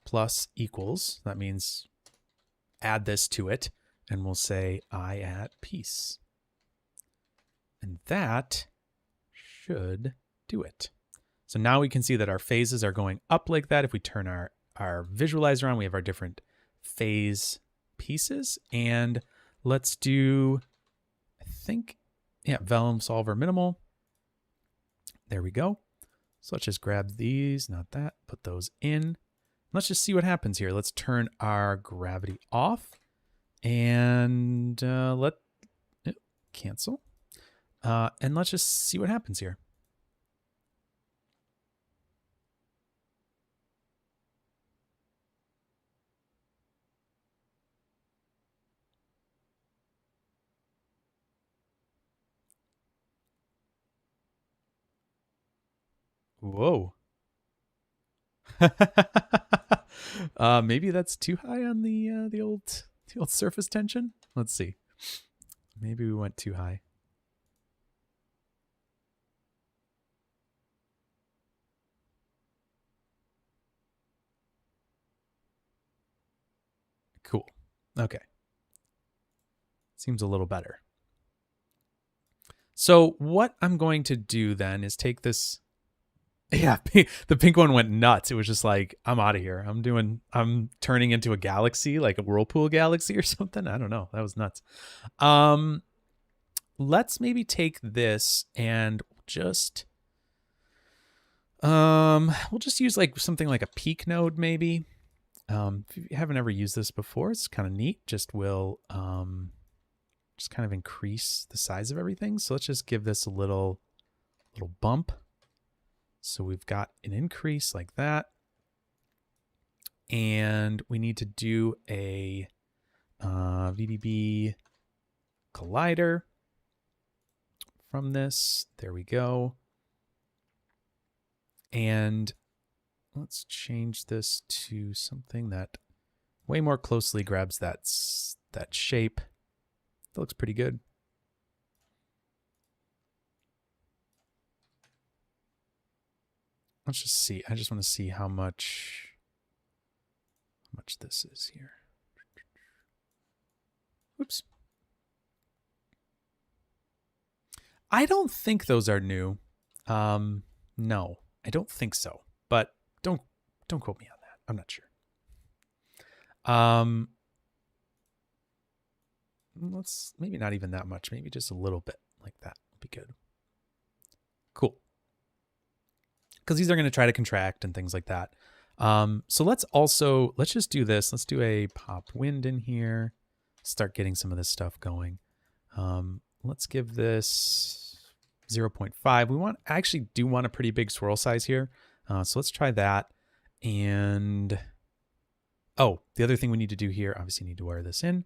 plus equals. That means add this to it. And we'll say I at piece. And that should do it. So now we can see that our phases are going up like that. If we turn our visualizer on, we have our different phase pieces. And let's do, I think, yeah, Vellum Solver Minimal. There we go. So let's just grab these, not that, put those in. Let's just see what happens here. Let's turn our gravity off. And cancel. And let's just see what happens here. Whoa. Maybe that's too high on the old surface tension. Let's see. Maybe we went too high. Cool. Okay. Seems a little better. So what I'm going to do then is take this. Yeah, the pink one went nuts. It was just like, I'm out of here. I'm turning into a galaxy, like a whirlpool galaxy or something. I don't know. That was nuts. Let's maybe take this and just we'll just use like something like a peak node maybe. If you haven't ever used this before, it's kind of neat. Just will just kind of increase the size of everything. So let's just give this a little bump. So we've got an increase like that. And we need to do a VDB collider from this. There we go. And let's change this to something that way more closely grabs that shape. That looks pretty good. Let's just see. I just want to see how much this is here. Oops. I don't think those are new. No, I don't think so. But don't quote me on that. I'm not sure. Let's maybe not even that much. Maybe just a little bit like that would be good. Cool. Because these are going to try to contract and things like that. So let's just do this. Let's do a pop wind in here. Start getting some of this stuff going. Let's give this 0.5. We actually do want a pretty big swirl size here. So let's try that. And the other thing we need to do here, obviously need to wire this in.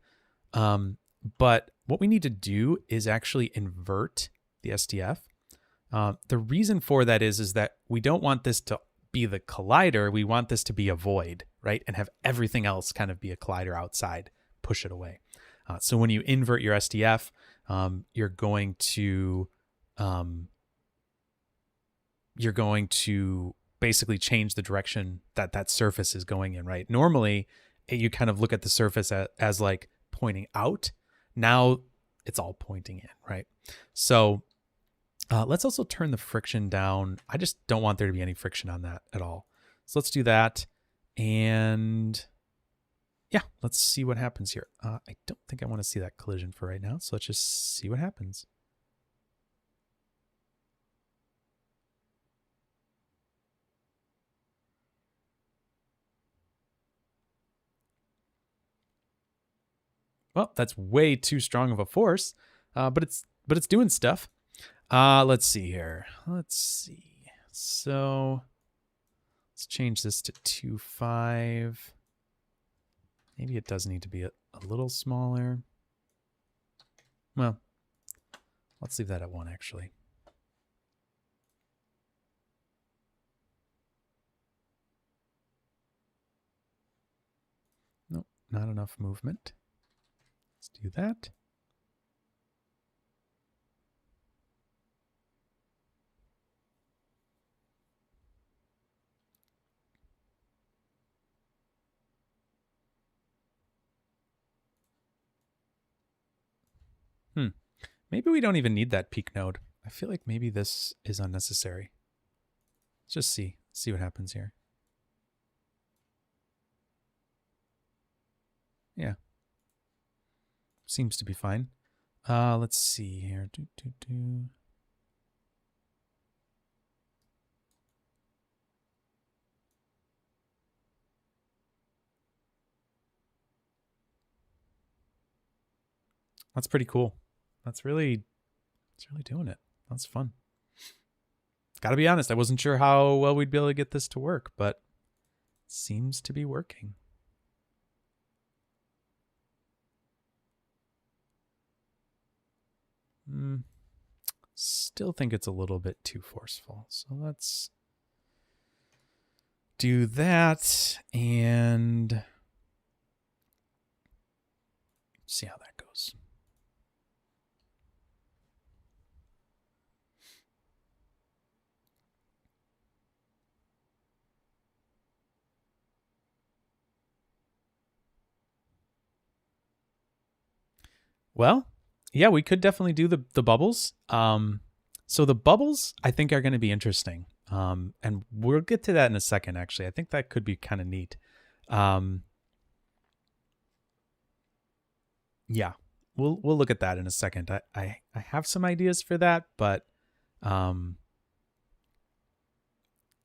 But what we need to do is actually invert the SDF. The reason for that is that we don't want this to be the collider. We want this to be a void, right? And have everything else kind of be a collider outside, push it away. So when you invert your SDF, you're going to basically change the direction that surface is going in, right? Normally, you kind of look at the surface as like pointing out. Now it's all pointing in, right? So let's also turn the friction down. I just don't want there to be any friction on that at all. So let's do that. And yeah, let's see what happens here. I don't think I want to see that collision for right now. So let's just see what happens. Well, that's way too strong of a force, but it's doing stuff. Let's see here. Let's see. So let's change this to 2.5. Maybe it does need to be a little smaller. Well, let's leave that at 1 actually. Nope, not enough movement. Let's do that. Maybe we don't even need that peak node. I feel like maybe this is unnecessary. Let's just see what happens here. Yeah. Seems to be fine. Let's see here. That's pretty cool. It's really doing it. That's fun. Gotta be honest, I wasn't sure how well we'd be able to get this to work, but it seems to be working. Still think it's a little bit too forceful. So let's do that and see how that goes. Well, yeah, we could definitely do the bubbles. So the bubbles, I think, are going to be interesting. And we'll get to that in a second, actually. I think that could be kind of neat. Yeah, we'll look at that in a second. I have some ideas for that, but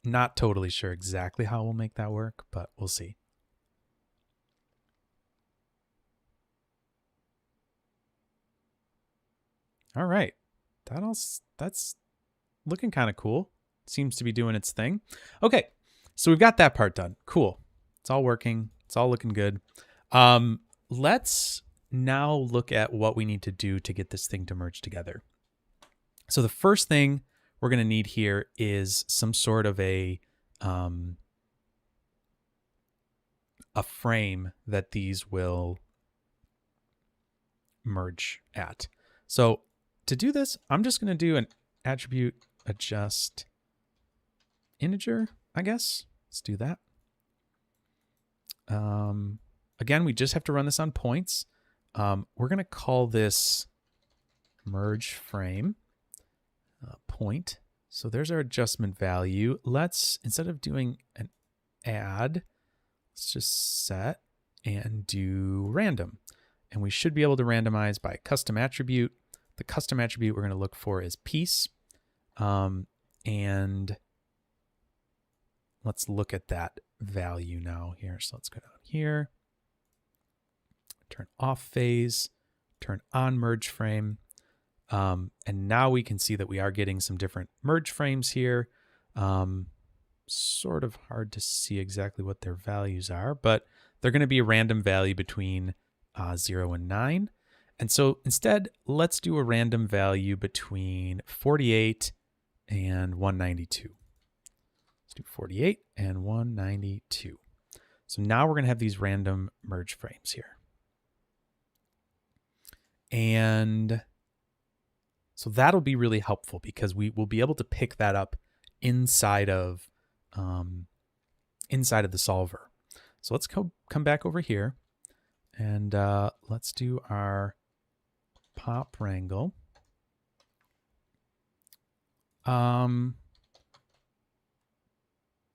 not totally sure exactly how we'll make that work, but we'll see. All right. That's looking kind of cool. Seems to be doing its thing. Okay. So we've got that part done. Cool. It's all working. It's all looking good. Let's now look at what we need to do to get this thing to merge together. So the first thing we're going to need here is some sort of a frame that these will merge at. So to do this, I'm just going to do an attribute adjust integer, I guess. Let's do that. Again, we just have to run this on points. We're going to call this merge frame point. So there's our adjustment value. Let's, instead of doing an add, let's just set and do random. And we should be able to randomize by custom attribute. The custom attribute we're going to look for is piece. And let's look at that value now here. So let's go down here, turn off phase, turn on merge frame. And now we can see that we are getting some different merge frames here. Sort of hard to see exactly what their values are, but they're going to be a random value between 0 and 9. And so instead, let's do a random value between 48 and 192. Let's do 48 and 192. So now we're going to have these random merge frames here. And so that'll be really helpful because we will be able to pick that up inside of the solver. So let's come back over here and let's do our pop wrangle. The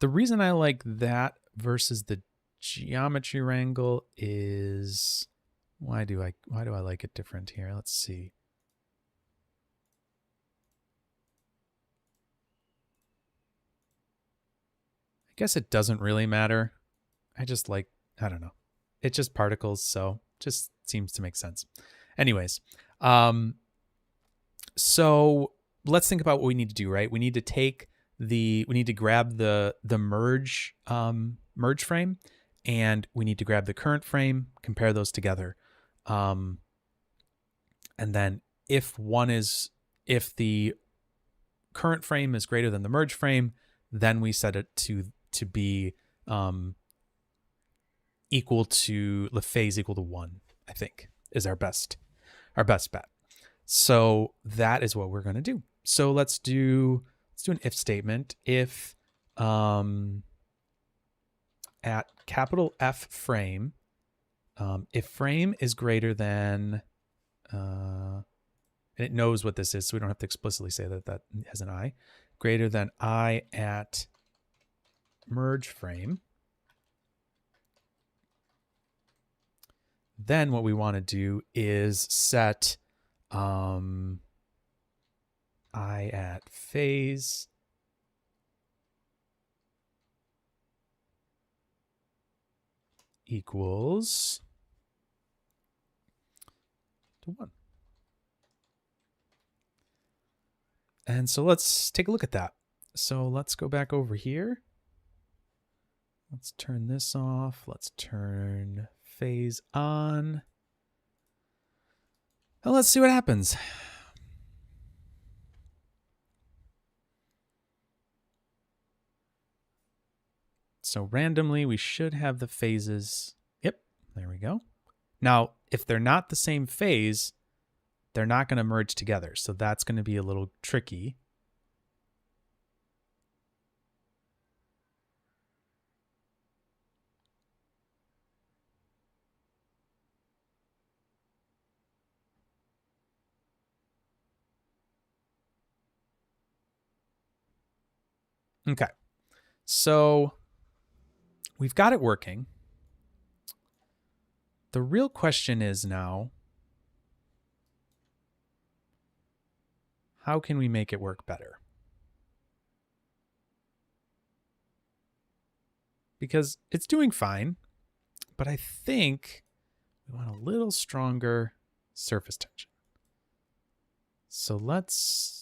reason I like that versus the geometry wrangle is why do I like it different here? Let's see. I guess it doesn't really matter. I don't know. It's just particles, so just seems to make sense. Anyways, so let's think about what we need to do, right? We need to grab the merge frame, and we need to grab the current frame, compare those together. And then if the current frame is greater than the merge frame, then we set it to be equal to the phase equal to 1, I think is our best bet. So that is what we're going to do. So let's do an if statement. If at capital F frame, if frame is greater than, and it knows what this is, so we don't have to explicitly say that has an I, greater than I at merge frame, then what we want to do is set I at phase equals to 1. And so let's take a look at that. So let's go back over here. Let's turn this off. Let's turn phase on. And let's see what happens. So randomly, we should have the phases. Yep, there we go. Now, if they're not the same phase, they're not going to merge together. So that's going to be a little tricky. Okay, so we've got it working. The real question is now, how can we make it work better? Because it's doing fine, but I think we want a little stronger surface tension. So let's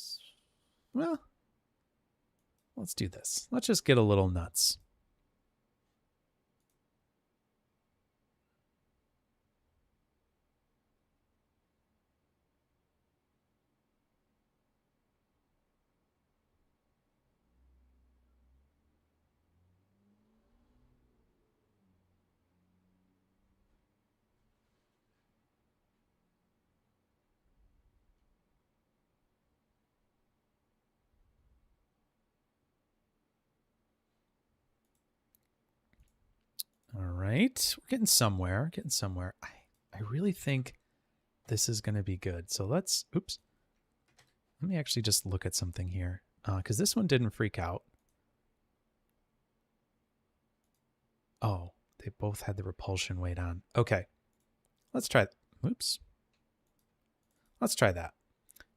do this. Let's just get a little nuts. All right, we're getting somewhere, I really think this is going to be good. So let me actually just look at something here, because this one didn't freak out. Oh, they both had the repulsion weight on. Okay, let's try let's try that.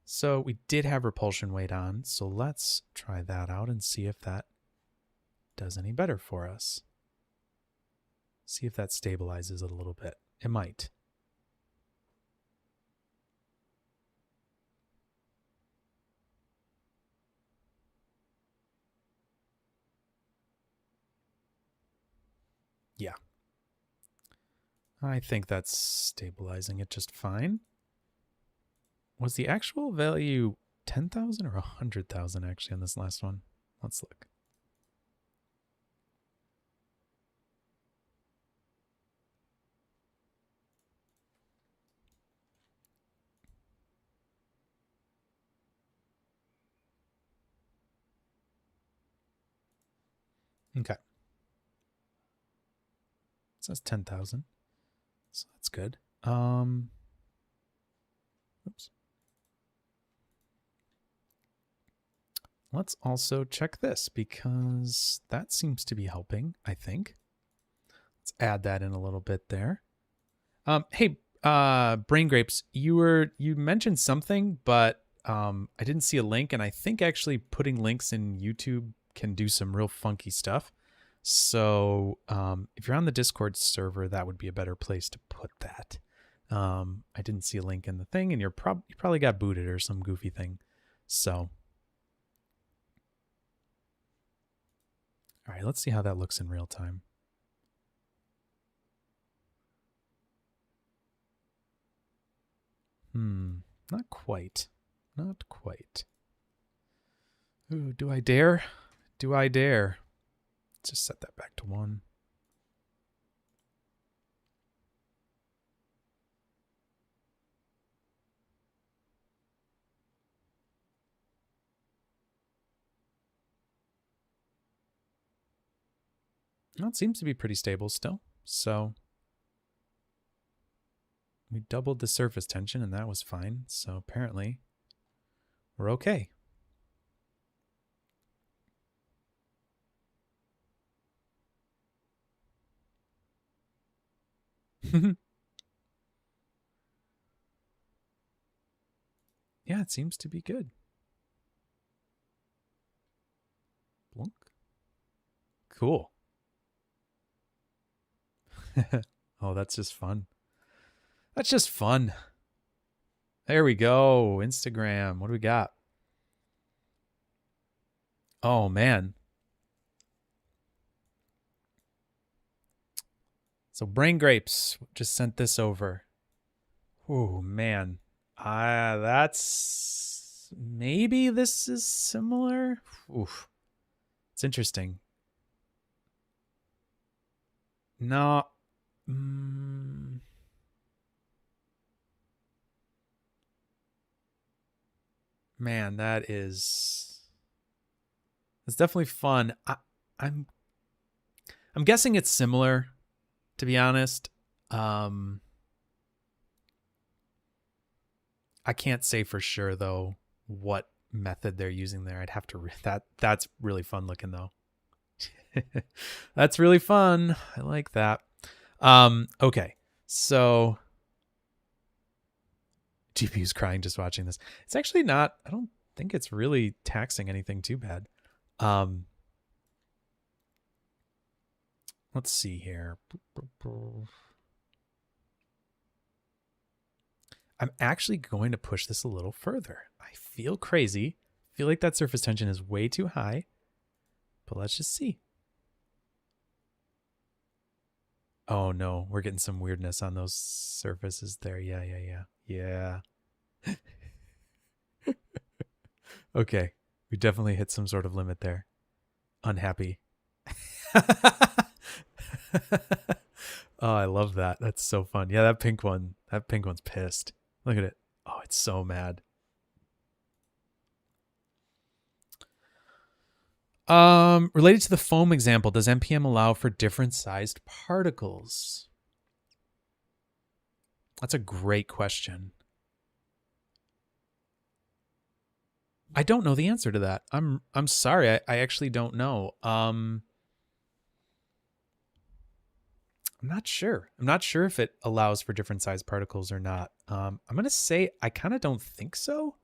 So we did have repulsion weight on, so let's try that out and see if that does any better for us. See if that stabilizes it a little bit. It might. Yeah. I think that's stabilizing it just fine. Was the actual value 10,000 or 100,000 actually on this last one? Let's look. Okay. So that's 10,000. So that's good. Oops. Let's also check this because that seems to be helping, I think. Let's add that in a little bit there. Hey, Brain Grapes, you mentioned something, but I didn't see a link, and I think actually putting links in YouTube can do some real funky stuff. So if you're on the Discord server, that would be a better place to put that. I didn't see a link in the thing, and you probably got booted or some goofy thing. So, all right, let's see how that looks in real time. Not quite. Not quite. Ooh, do I dare? Do I dare? Let's just set that back to 1. Well, it seems to be pretty stable still. So we doubled the surface tension and that was fine. So apparently we're okay. Yeah, it seems to be good. Blunk. Cool. Oh, that's just fun. That's just fun. There we go. Instagram. What do we got? Oh, man. So Brain Grapes just sent this over. Oh, man. That's... Maybe this is similar? Oof. It's interesting. No. Man, that's definitely fun. I'm I'm guessing it's similar, to be honest. I can't say for sure though what method they're using there. I'd have to that's really fun looking though. That's really fun. I like that. Okay. So GPU's crying just watching this. It's actually not, I don't think it's really taxing anything too bad. Let's see here. I'm actually going to push this a little further. I feel crazy. I feel like that surface tension is way too high, but let's just see. Oh no, we're getting some weirdness on those surfaces there. Yeah. Okay, we definitely hit some sort of limit there. Unhappy. Oh, I love that. That's so fun. Yeah, that pink one's pissed. Look at it. Oh, it's so mad. Related to the foam example, does NPM allow for different sized particles? That's a great question. I don't know the answer to that. I'm sorry. I actually don't know. I'm not sure. I'm not sure if it allows for different size particles or not. I'm going to say I kind of don't think so.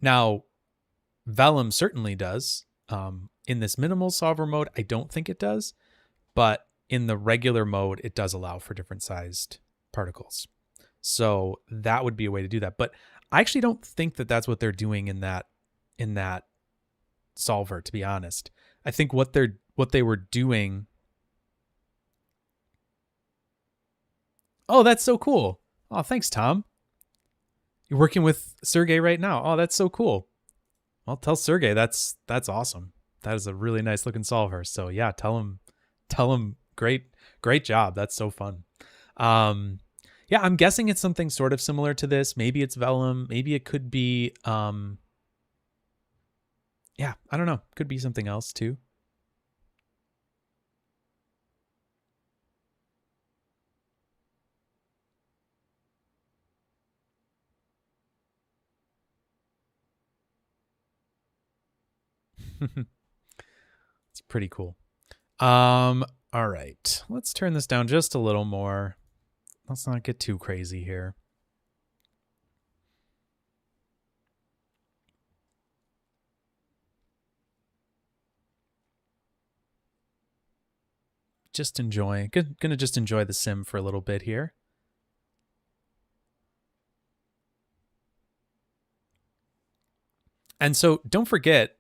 Now, Vellum certainly does. In this minimal solver mode, I don't think it does. But in the regular mode, it does allow for different sized particles. So that would be a way to do that. But I actually don't think that that's what they're doing in that solver, to be honest. I think what they were doing. Oh, that's so cool. Oh, thanks, Tom. You're working with Sergey right now. Oh, that's so cool. Well, tell Sergey that's awesome. That is a really nice looking solver. So yeah, tell him great job. That's so fun. Yeah, I'm guessing it's something sort of similar to this. Maybe it's Vellum. Maybe it could be yeah, I don't know. Could be something else too. It's pretty cool. All right. Let's turn this down just a little more. Let's not get too crazy here. Just gonna just enjoy the sim for a little bit here. And so don't forget,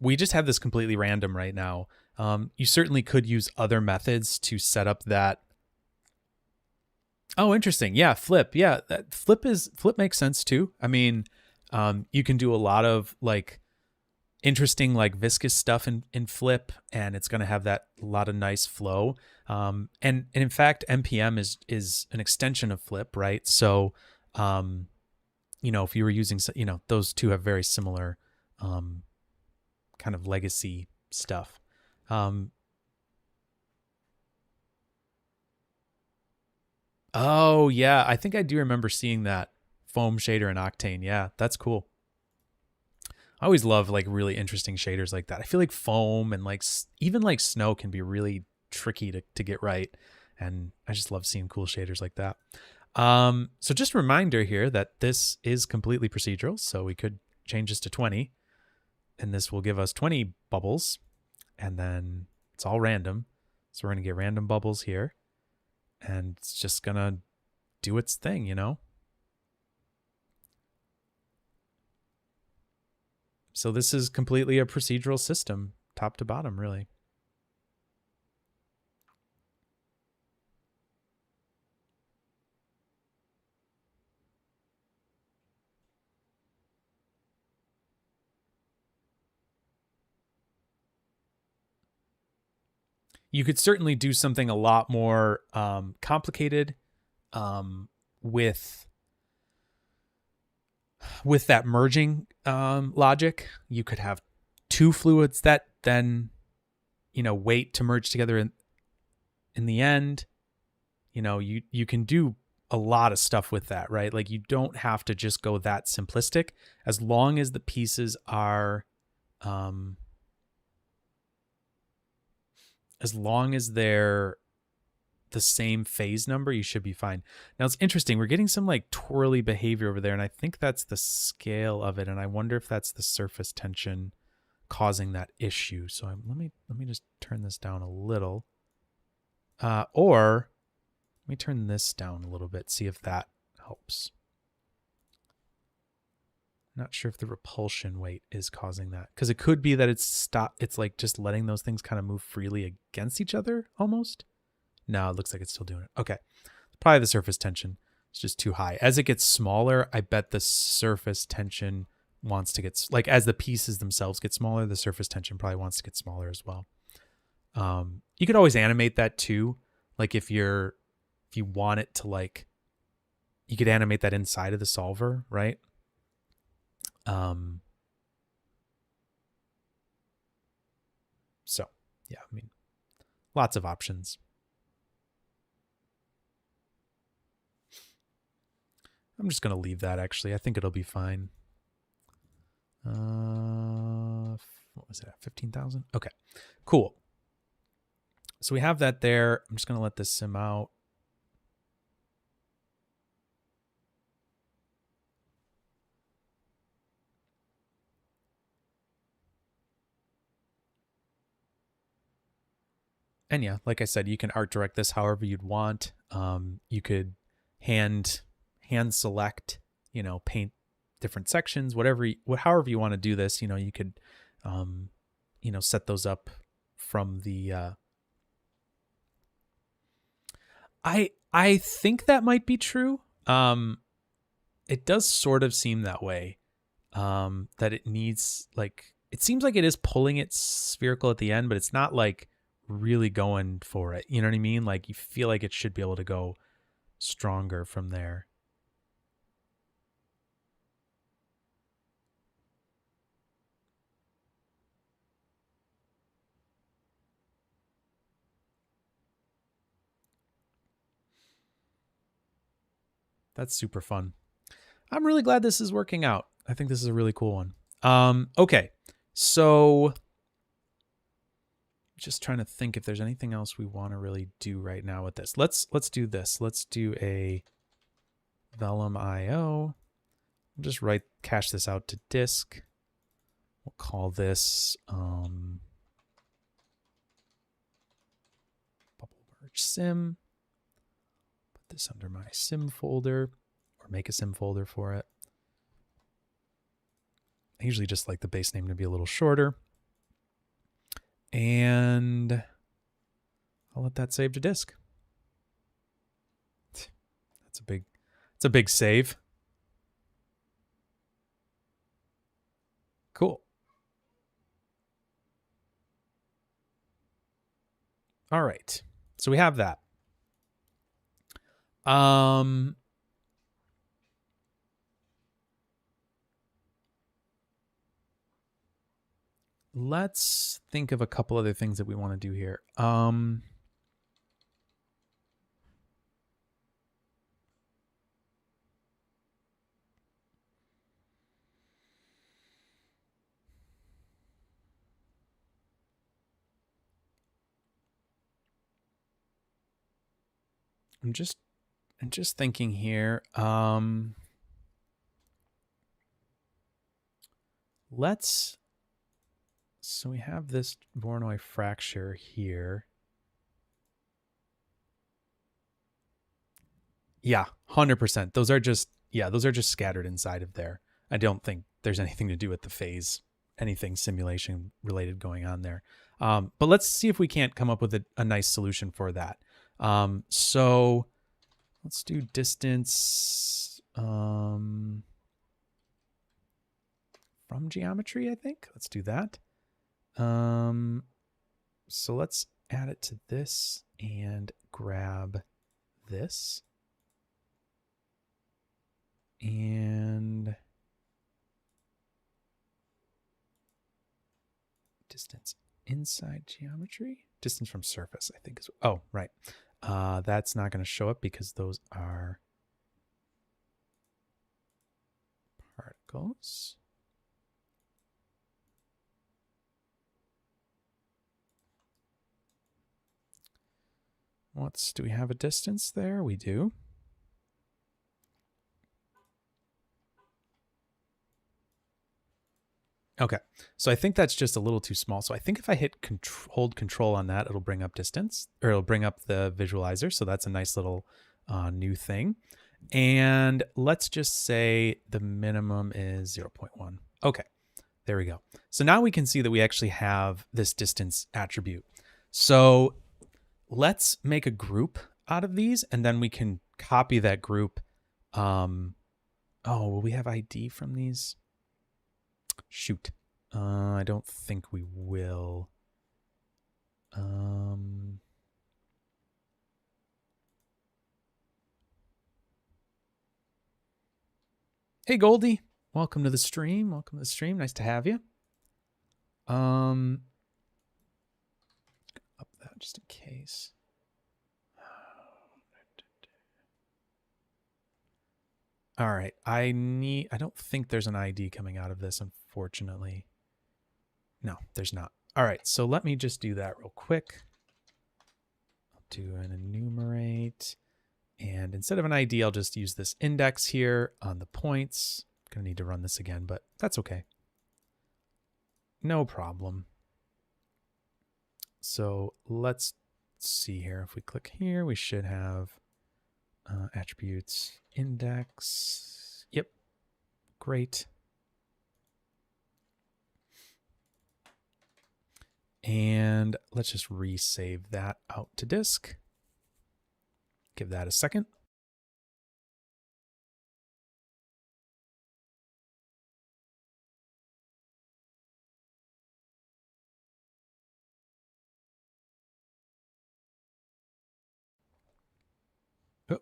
we just have this completely random right now. You certainly could use other methods to set up that. Oh, interesting. Yeah, flip. Yeah, flip makes sense too. I mean, you can do a lot of like interesting like viscous stuff in flip, and it's going to have that a lot of nice flow. And in fact, NPM is an extension of flip, right? So, if you were using, those two have very similar kind of legacy stuff. Oh yeah, I think I do remember seeing that foam shader in Octane. Yeah, that's cool. I always love like really interesting shaders like that. I feel like foam and like even like snow can be really tricky to get right, and I just love seeing cool shaders like that. So just a reminder here that this is completely procedural, so we could change this to 20, and this will give us 20 bubbles, and then it's all random. So we're gonna get random bubbles here, and it's just gonna do its thing, So this is completely a procedural system, top to bottom, really. You could certainly do something a lot more complicated with that merging logic. You could have two fluids that then, wait to merge together in the end. You can do a lot of stuff with that, right? Like you don't have to just go that simplistic, as long as the pieces are, as long as they're the same phase number, you should be fine. Now it's interesting. We're getting some like twirly behavior over there, and I think that's the scale of it. And I wonder if that's the surface tension causing that issue. So let me just turn this down a little, or let me turn this down a little bit, see if that helps. Not sure if the repulsion weight is causing that, because it could be that it's like just letting those things kind of move freely against each other almost. No, it looks like it's still doing it. Okay. Probably the surface tension is just too high. As it gets smaller, I bet the surface tension wants to get, like as the pieces themselves get smaller, the surface tension probably wants to get smaller as well. You could always animate that too. Like if you want it to, like, you could animate that inside of the solver, right? So yeah, I mean, lots of options. I'm just going to leave that, actually. I think it'll be fine. What was it at? 15,000? Okay, cool. So we have that there. I'm just going to let this sim out. And yeah, like I said, you can art direct this however you'd want. You could hand select, paint different sections, however you want to do this. You could, set those up from the. I think that might be true. It does sort of seem that way. That it needs, like, it seems like it is pulling it spherical at the end, but it's not like really going for it. You know what I mean? Like you feel like it should be able to go stronger from there. That's super fun. I'm really glad this is working out. I think this is a really cool one. Okay. So just trying to think if there's anything else we want to really do right now with this. Let's do this. Let's do a Vellum IO. I'll just cache this out to disk. We'll call this bubble merge sim. Put this under my sim folder, or make a sim folder for it. I usually just like the base name to be a little shorter. And I'll let that save to disk. It's a big save. Cool. All right. So we have that. Let's think of a couple other things that we want to do here. I'm just thinking here. So we have this Voronoi fracture here. Yeah, 100%. Those are just scattered inside of there. I don't think there's anything to do with the phase, anything simulation related going on there. But let's see if we can't come up with a nice solution for that. So let's do distance from geometry, I think. Let's do that. So let's add it to this and grab this. And distance inside geometry, distance from surface, I think is, oh, right. That's not going to show up because those are particles. Do we have a distance there? We do. Okay, so I think that's just a little too small. So I think if I hit hold control on that, it'll bring up distance, or it'll bring up the visualizer. So that's a nice little new thing. And let's just say the minimum is 0.1. Okay, there we go. So now we can see that we actually have this distance attribute. So let's make a group out of these, and then we can copy that group. Oh, will we have ID from these? Shoot. I don't think we will. Hey, Goldie. Welcome to the stream. Welcome to the stream. Nice to have you. Up that just in case. All right. I don't think there's an ID coming out of this, unfortunately. No, there's not. All right. So let me just do that real quick. I'll do an enumerate. And instead of an ID, I'll just use this index here on the points. I'm going to need to run this again, but that's okay. No problem. So let's see here. If we click here, we should have attributes index. Yep. Great. And let's just resave that out to disk. Give that a second. Oh.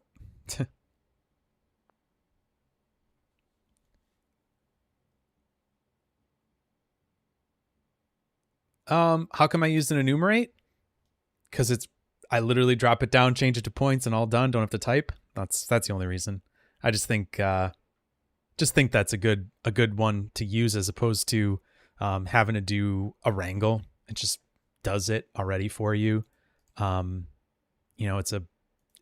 How come I used an enumerate? Because I literally drop it down, change it to points, and all done. Don't have to type. That's the only reason. I just think that's a good one to use as opposed to having to do a wrangle. It just does it already for you.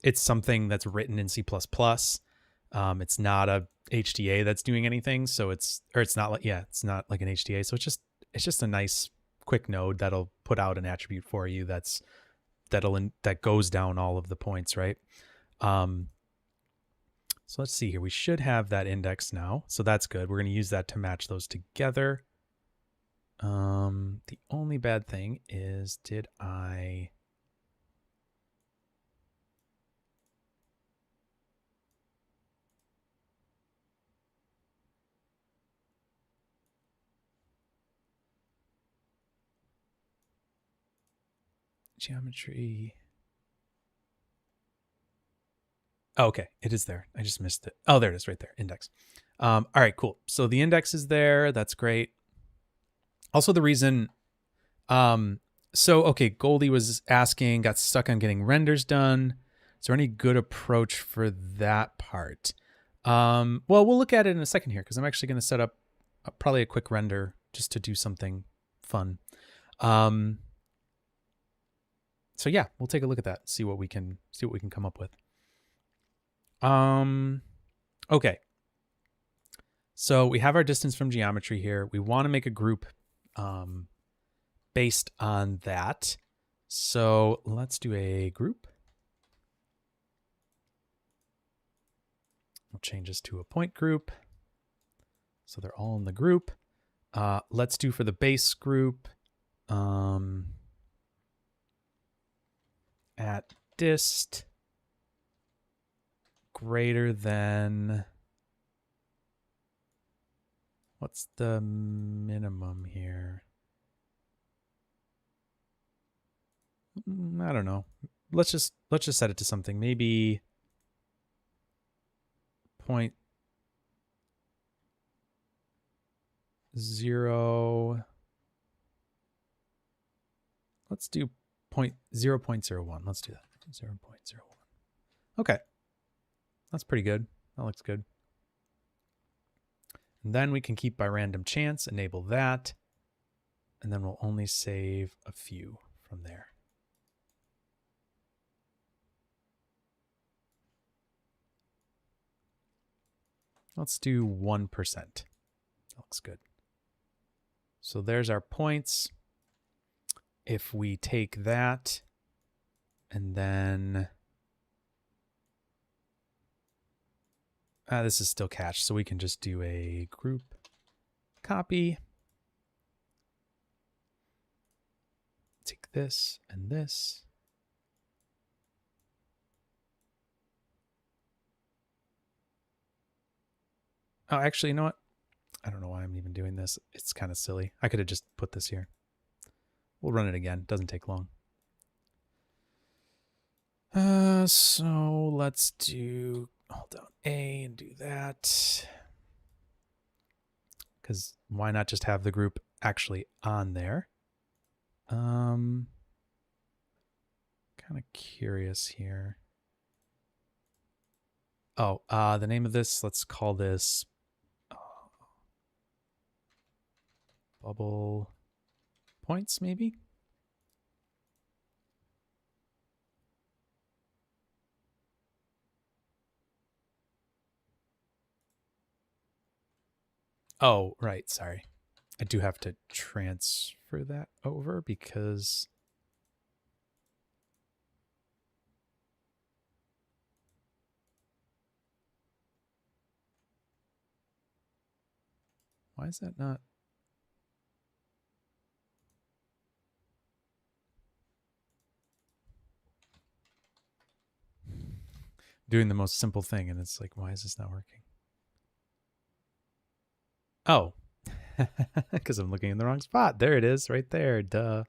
It's something that's written in C++. It's not a HTA that's doing anything, so it's not like an HTA. So it's just a nice quick node that'll put out an attribute for you that goes down all of the points, right? So let's see here. We should have that index now, so that's good. We're going to use that to match those together. The only bad thing is, did I... Geometry. Oh, okay, it is there. I just missed it. Oh, there it is right there. Index. All right, cool. So the index is there. That's great. Also, the reason... okay, Goldie was asking, got stuck on getting renders done. Is there any good approach for that part? Well, we'll look at it in a second here because I'm actually going to set up probably a quick render just to do something fun. So yeah, we'll take a look at that, see what we can come up with. Okay. So we have our distance from geometry here. We want to make a group based on that. So let's do a group. We'll change this to a point group. So they're all in the group. Let's do for the base group at dist greater than, what's the minimum here? I don't know. Let's just set it to something. Maybe 0.0. Let's do 0.01. Let's do that. 0.01. Okay. That's pretty good. That looks good. And then we can keep by random chance, enable that, and then we'll only save a few from there. Let's do 1%. That looks good. So there's our points. If we take that and then this is still cached, so we can just do a group copy. Take this and this. Oh, actually, you know what? I don't know why I'm even doing this. It's kind of silly. I could have just put this here. We'll run it again. It doesn't take long. So let's do, hold down A and do that. Because why not just have the group actually on there? Kind of curious here. Oh, the name of this, let's call this bubble points, maybe? Oh, right, sorry. I do have to transfer that over because why is that not? Doing the most simple thing, and it's like, why is this not working? Oh, because I'm looking in the wrong spot. There it is, right there. Duh.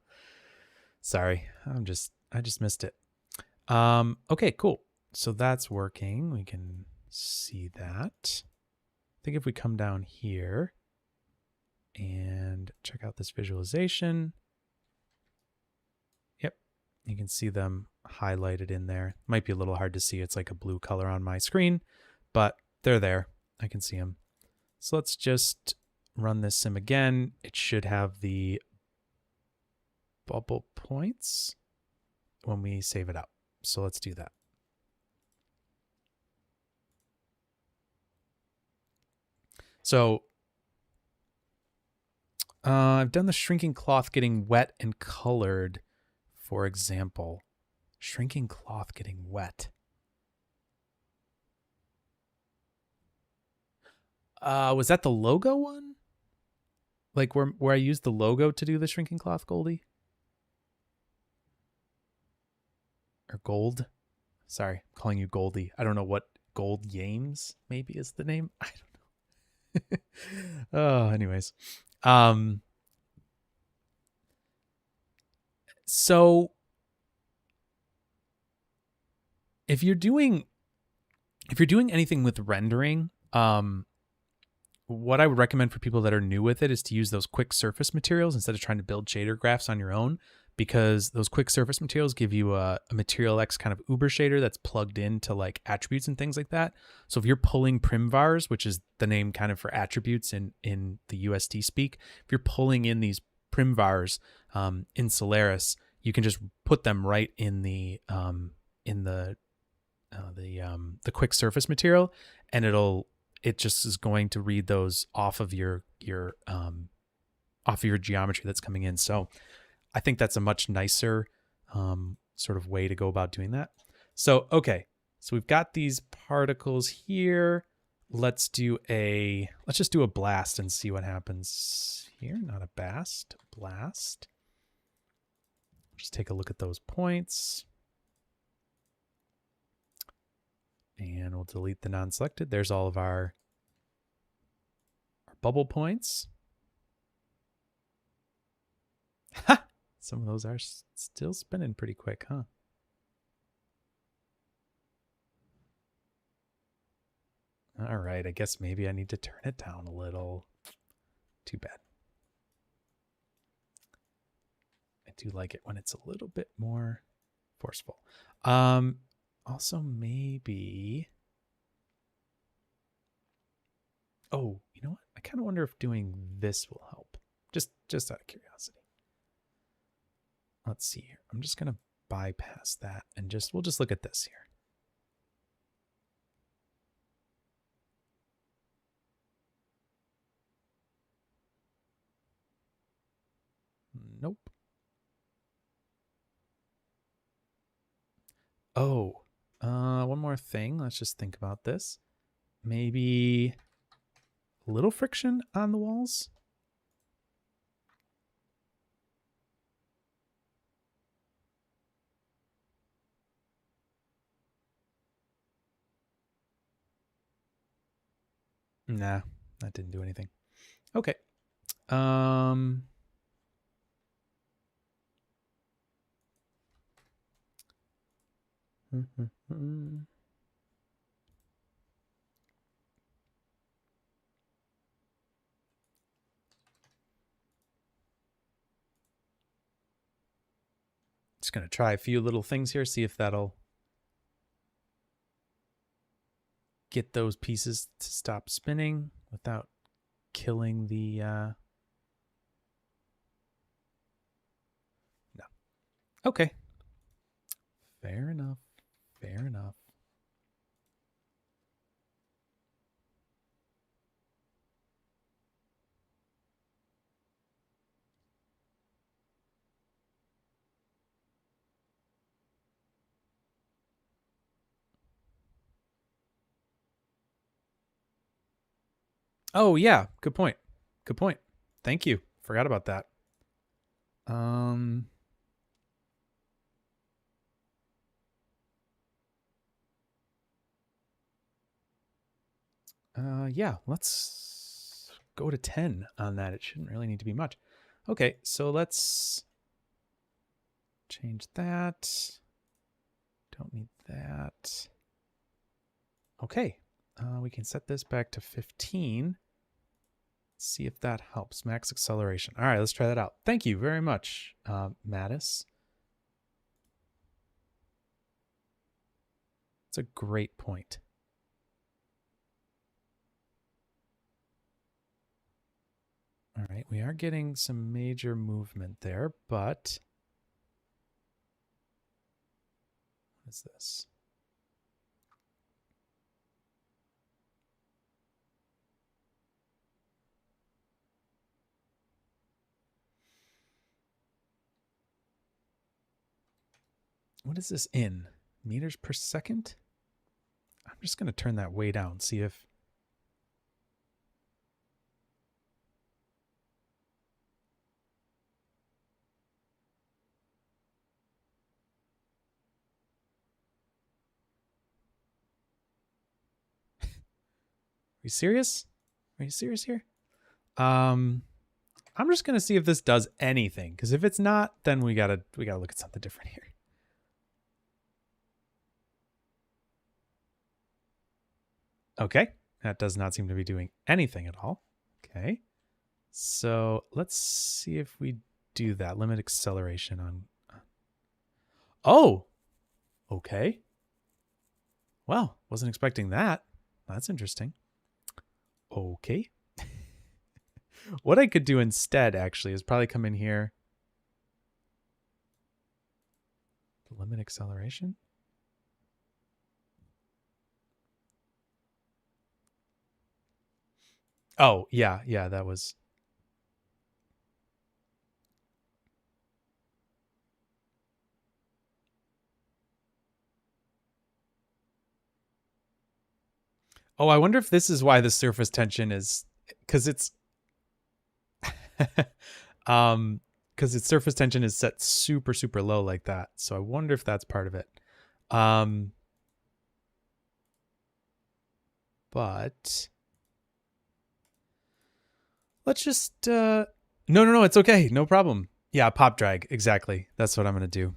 Sorry, I just missed it. Okay, cool. So that's working. We can see that. I think if we come down here and check out this visualization, yep, you can see them highlighted in there. Might be a little hard to see. It's like a blue color on my screen, but they're there. I can see them. So let's just run this sim again. It should have the bubble points when we save it out. So let's do that. So I've done the shrinking cloth getting wet and colored, for example. Shrinking cloth getting wet. Was that the logo one? Like where I used the logo to do the shrinking cloth, Goldie? Or Gold? Sorry, I'm calling you Goldie. I don't know what Gold Yames maybe is the name. I don't know. Oh, anyways. So if you're doing anything with rendering, what I would recommend for people that are new with it is to use those quick surface materials instead of trying to build shader graphs on your own, because those quick surface materials give you a Material X kind of Uber shader that's plugged into like attributes and things like that. So if you're pulling primvars, which is the name kind of for attributes in the UST speak, if you're pulling in these primvars in Solaris, you can just put them right in the quick surface material, and it just is going to read those off of your geometry that's coming in. So I think that's a much nicer sort of way to go about doing that. So, okay. So we've got these particles here. Let's just do a blast and see what happens here. Not a blast. Just take a look at those points. And we'll delete the non-selected. There's all of our bubble points. Ha! Some of those are still spinning pretty quick, huh? All right, I guess maybe I need to turn it down a little. Too bad. I do like it when it's a little bit more forceful. Also maybe... Oh, you know what? I kind of wonder if doing this will help. Just out of curiosity. Let's see here. I'm just going to bypass that and we'll just look at this here. Nope. Oh, one more thing. Let's just think about this. Maybe a little friction on the walls. Nah, that didn't do anything. Okay. Just going to try a few little things here, see if that'll get those pieces to stop spinning without killing the... No. Okay. Fair enough. Fair enough. Oh, yeah. Good point. Good point. Thank you. Forgot about that. Yeah, let's go to 10 on that. It shouldn't really need to be much. Okay, so let's change that. Don't need that. Okay, we can set this back to 15. See if that helps. Max acceleration. All right, let's try that out. Thank you very much, Mattis. It's a great point. All right, we are getting some major movement there, but what is this? What is this in? Meters per second? I'm just going to turn that way down, see if... Are you serious? Are you serious here? I'm just going to see if this does anything, because if it's not, then we gotta look at something different here. Okay, that does not seem to be doing anything at all. Okay, so let's see if we do that. Limit acceleration on... Oh, okay. Well, wasn't expecting that. That's interesting. Okay. What I could do instead, actually, is probably come in here. Limit acceleration. Oh, yeah, that was... Oh, I wonder if this is why the surface tension is... Because it's... because its surface tension is set super, super low like that. So I wonder if that's part of it. But... Let's just... No, it's okay. No problem. Yeah, pop drag. Exactly. That's what I'm going to do.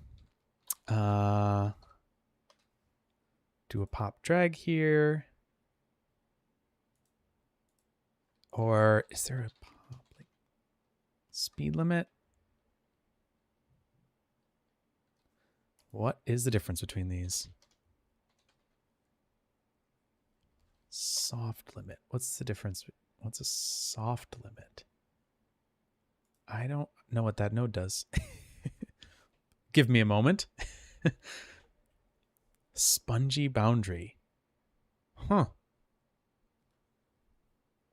Do a pop drag here. Or is there a pop like speed limit? What is the difference between these? Soft limit. What's the difference? What's a soft limit? I don't know what that node does. Give me a moment. Spongy boundary. Huh.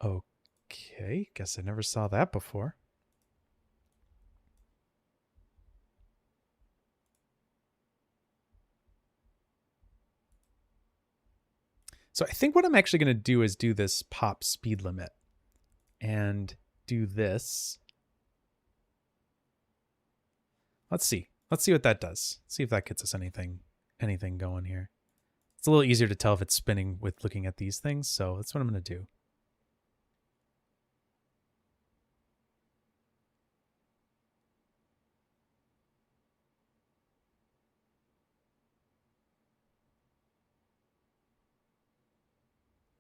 Okay. Guess I never saw that before. So I think what I'm actually going to do is do this pop speed limit and do this. Let's see. Let's see what that does. See if that gets us anything going here. It's a little easier to tell if it's spinning with looking at these things, so that's what I'm going to do.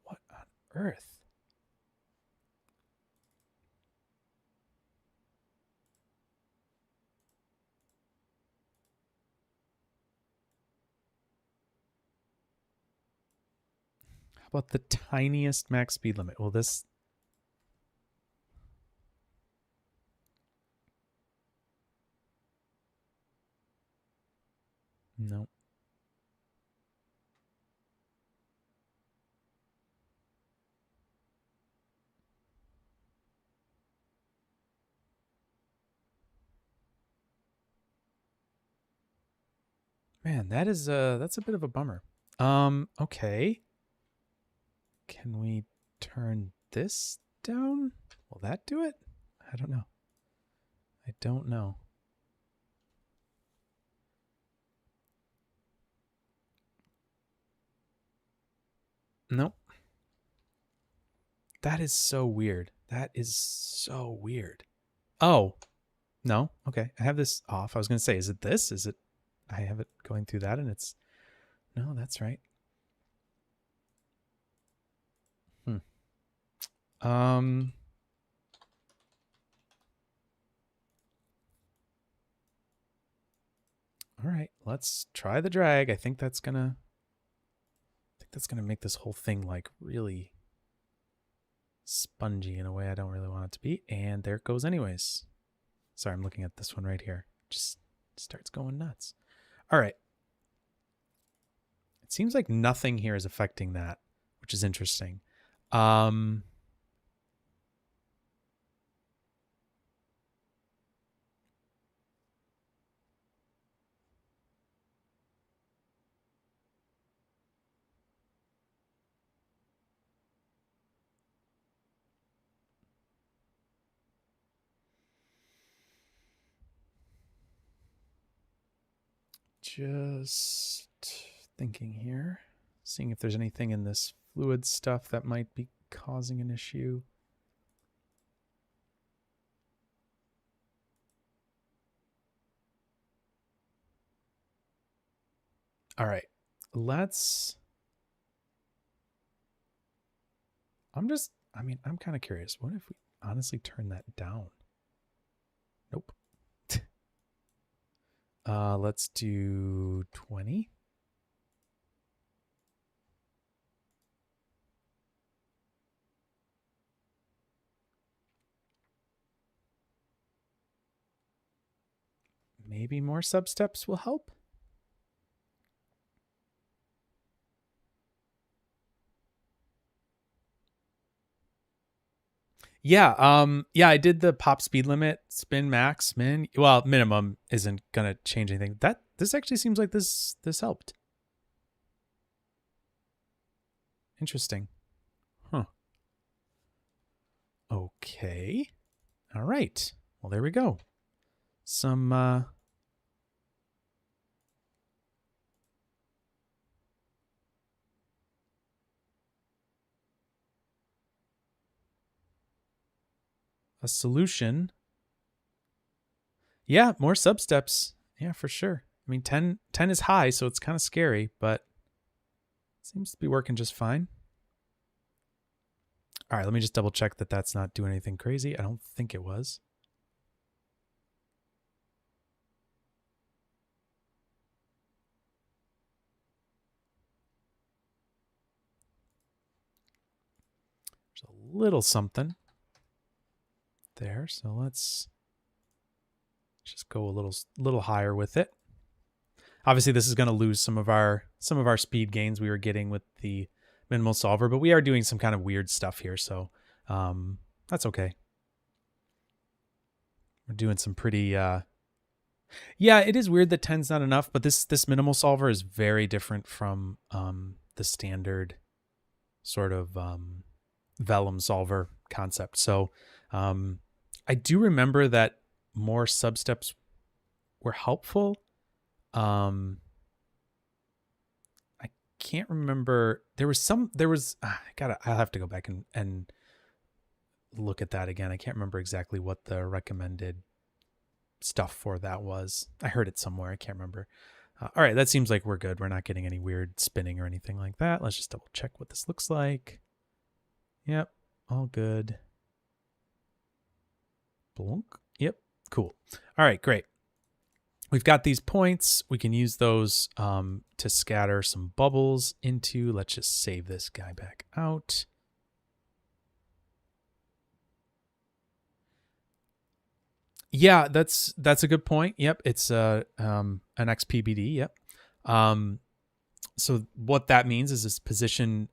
What on earth? How about the tiniest max speed limit? Well, this... No. Man, that's a bit of a bummer. Okay. Can we turn this down? Will that do it? I don't know. I don't know. Nope. That is so weird. That is so weird. Oh, no. Okay. I have this off. I was going to say, is it this? Is it, I have it going through that and it's, no, that's right. All right, let's try the drag. I think that's gonna make this whole thing like really spongy in a way I don't really want it to be. And there it goes anyways. Sorry, I'm looking at this one right here. Just starts going nuts. All right. It seems like nothing here is affecting that, which is interesting. Just thinking here, seeing if there's anything in this fluid stuff that might be causing an issue. All right, I'm kind of curious. What if we honestly turn that down? Nope. Let's do 20. Maybe more substeps will help. Yeah, I did the pop speed limit, spin max, minimum isn't gonna change anything. This actually seems like this helped. Interesting. Huh. Okay. All right. Well, there we go. Some a solution. Yeah, more substeps. Yeah, for sure. I mean, 10 is high, so it's kind of scary, but it seems to be working just fine. All right, let me just double check that that's not doing anything crazy. I don't think it was. There's a little something there, so let's just go a little higher with it. Obviously, this is going to lose some of our speed gains we were getting with the minimal solver, but we are doing some kind of weird stuff here, so that's okay. We're doing some pretty yeah, it is weird that 10's not enough, but this minimal solver is very different from the standard sort of Vellum solver concept. So I do remember that more substeps were helpful. I can't remember. I'll have to go back and look at that again. I can't remember exactly what the recommended stuff for that was. I heard it somewhere. I can't remember. All right, that seems like we're good. We're not getting any weird spinning or anything like that. Let's just double check what this looks like. Yep, all good. Blunk. Yep, cool. All right, great. We've got these points. We can use those to scatter some bubbles into. Let's just save this guy back out. Yeah, that's a good point. Yep, it's an XPBD. Yep. So what that means is this position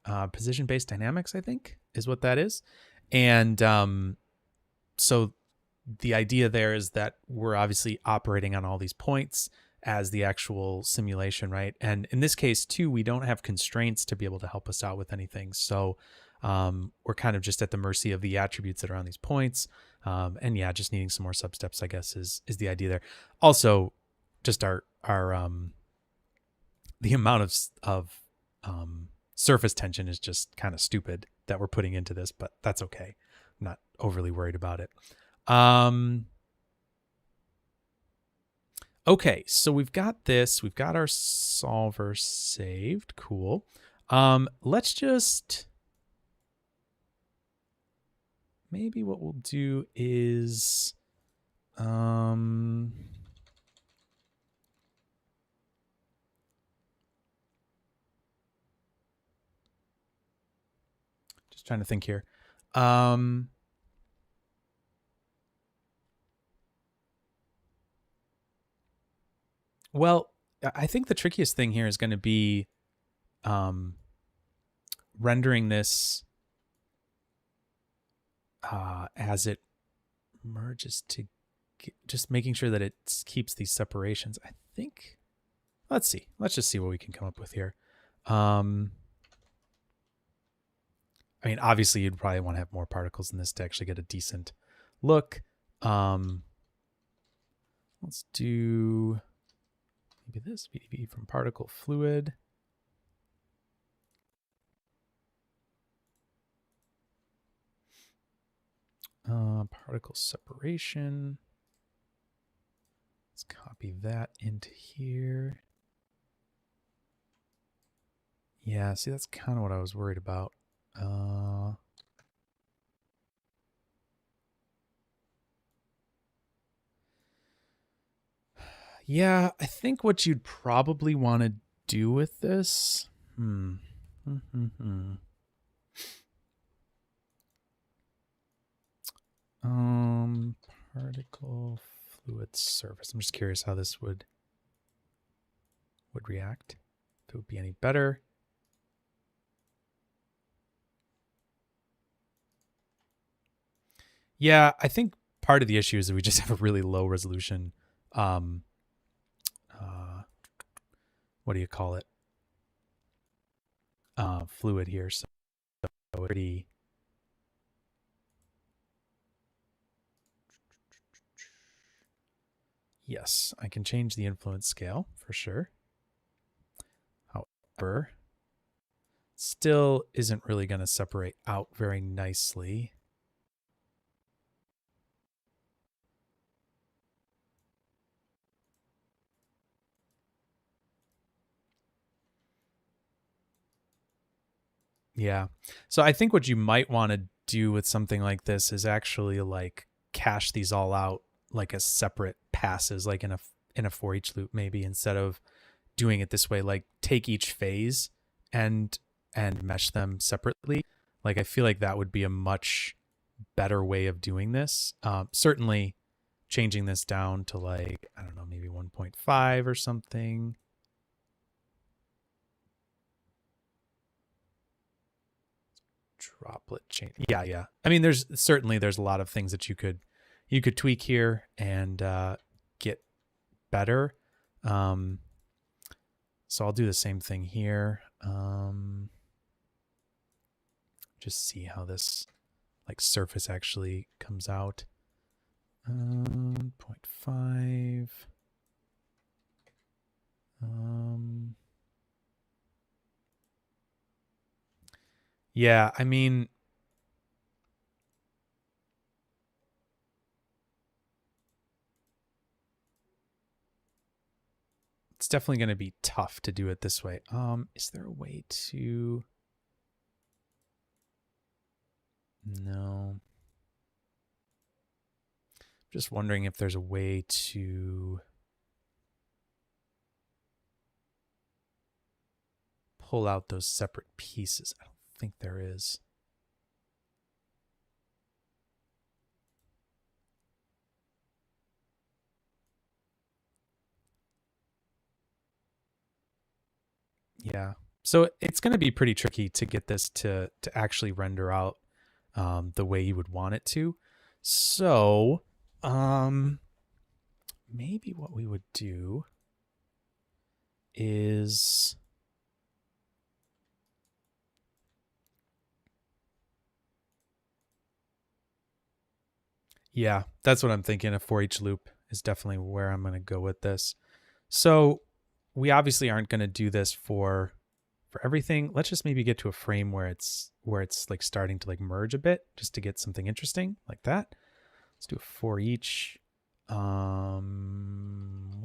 based dynamics, I think, is what that is. And so the idea there is that we're obviously operating on all these points as the actual simulation, right? And in this case too, we don't have constraints to be able to help us out with anything. So we're kind of just at the mercy of the attributes that are on these points. And yeah, just needing some more substeps, I guess, is the idea there. Also, just our the amount of surface tension is just kind of stupid that we're putting into this, but that's okay. I'm not overly worried about it. Okay, so we've got this. We've got our solver saved. Cool. Let's just... Maybe what we'll do is... just trying to think here. Well, I think the trickiest thing here is going to be rendering this as it merges to just making sure that it keeps these separations. I think, let's see. Let's just see what we can come up with here. I mean, obviously you'd probably want to have more particles in this to actually get a decent look. Let's do maybe this VDB from particle fluid. Particle separation. Let's copy that into here. Yeah, see, that's kind of what I was worried about. Yeah, I think what you'd probably want to do with this... particle fluid surface. I'm just curious how this would react. If it would be any better. Yeah, I think part of the issue is that we just have a really low resolution. What do you call it? Fluid here. So pretty. Yes, I can change the influence scale for sure. However, still isn't really going to separate out very nicely. Yeah. So I think what you might want to do with something like this is actually like cache these all out like as separate passes, like in a for each loop, maybe, instead of doing it this way. Like take each phase and mesh them separately. Like I feel like that would be a much better way of doing this. Certainly changing this down to like, I don't know, maybe 1.5 or something. Droplet chain. Yeah. I mean, there's a lot of things that you could tweak here and get better. So I'll do the same thing here. Just see how this like surface actually comes out. 0.5. Yeah, I mean, it's definitely going to be tough to do it this way. Is there a way to... No. Just wondering if there's a way to pull out those separate pieces. I don't think there is. Yeah. So it's going to be pretty tricky to get this to actually render out the way you would want it to. So maybe what we would do is... Yeah, that's what I'm thinking. A for each loop is definitely where I'm going to go with this. So we obviously aren't going to do this for everything. Let's just maybe get to a frame where it's like starting to like merge a bit, just to get something interesting like that. Let's do a for each. We'll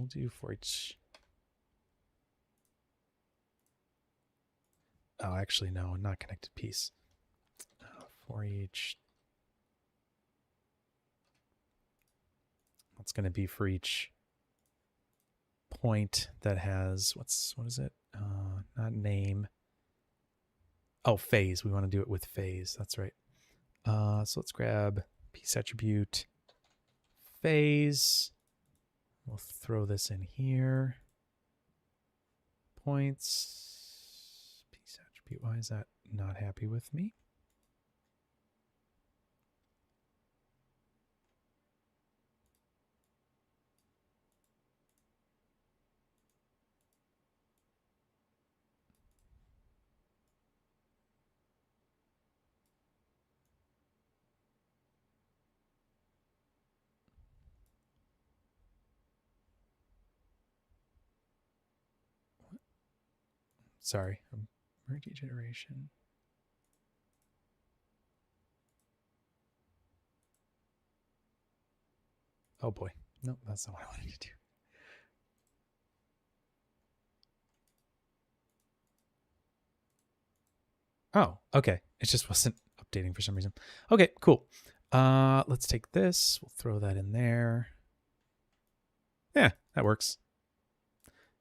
do for each. Oh, actually, no, not connected piece. For each. It's going to be for each point that has what is it? Not name. Oh, phase. We want to do it with phase. That's right. So let's grab piece attribute phase. We'll throw this in here. Points. Piece attribute. Why is that not happy with me? Sorry, merge each iteration. Oh boy, no, that's not what I wanted to do. Oh, okay. It just wasn't updating for some reason. Okay, cool. Let's take this. We'll throw that in there. Yeah, that works.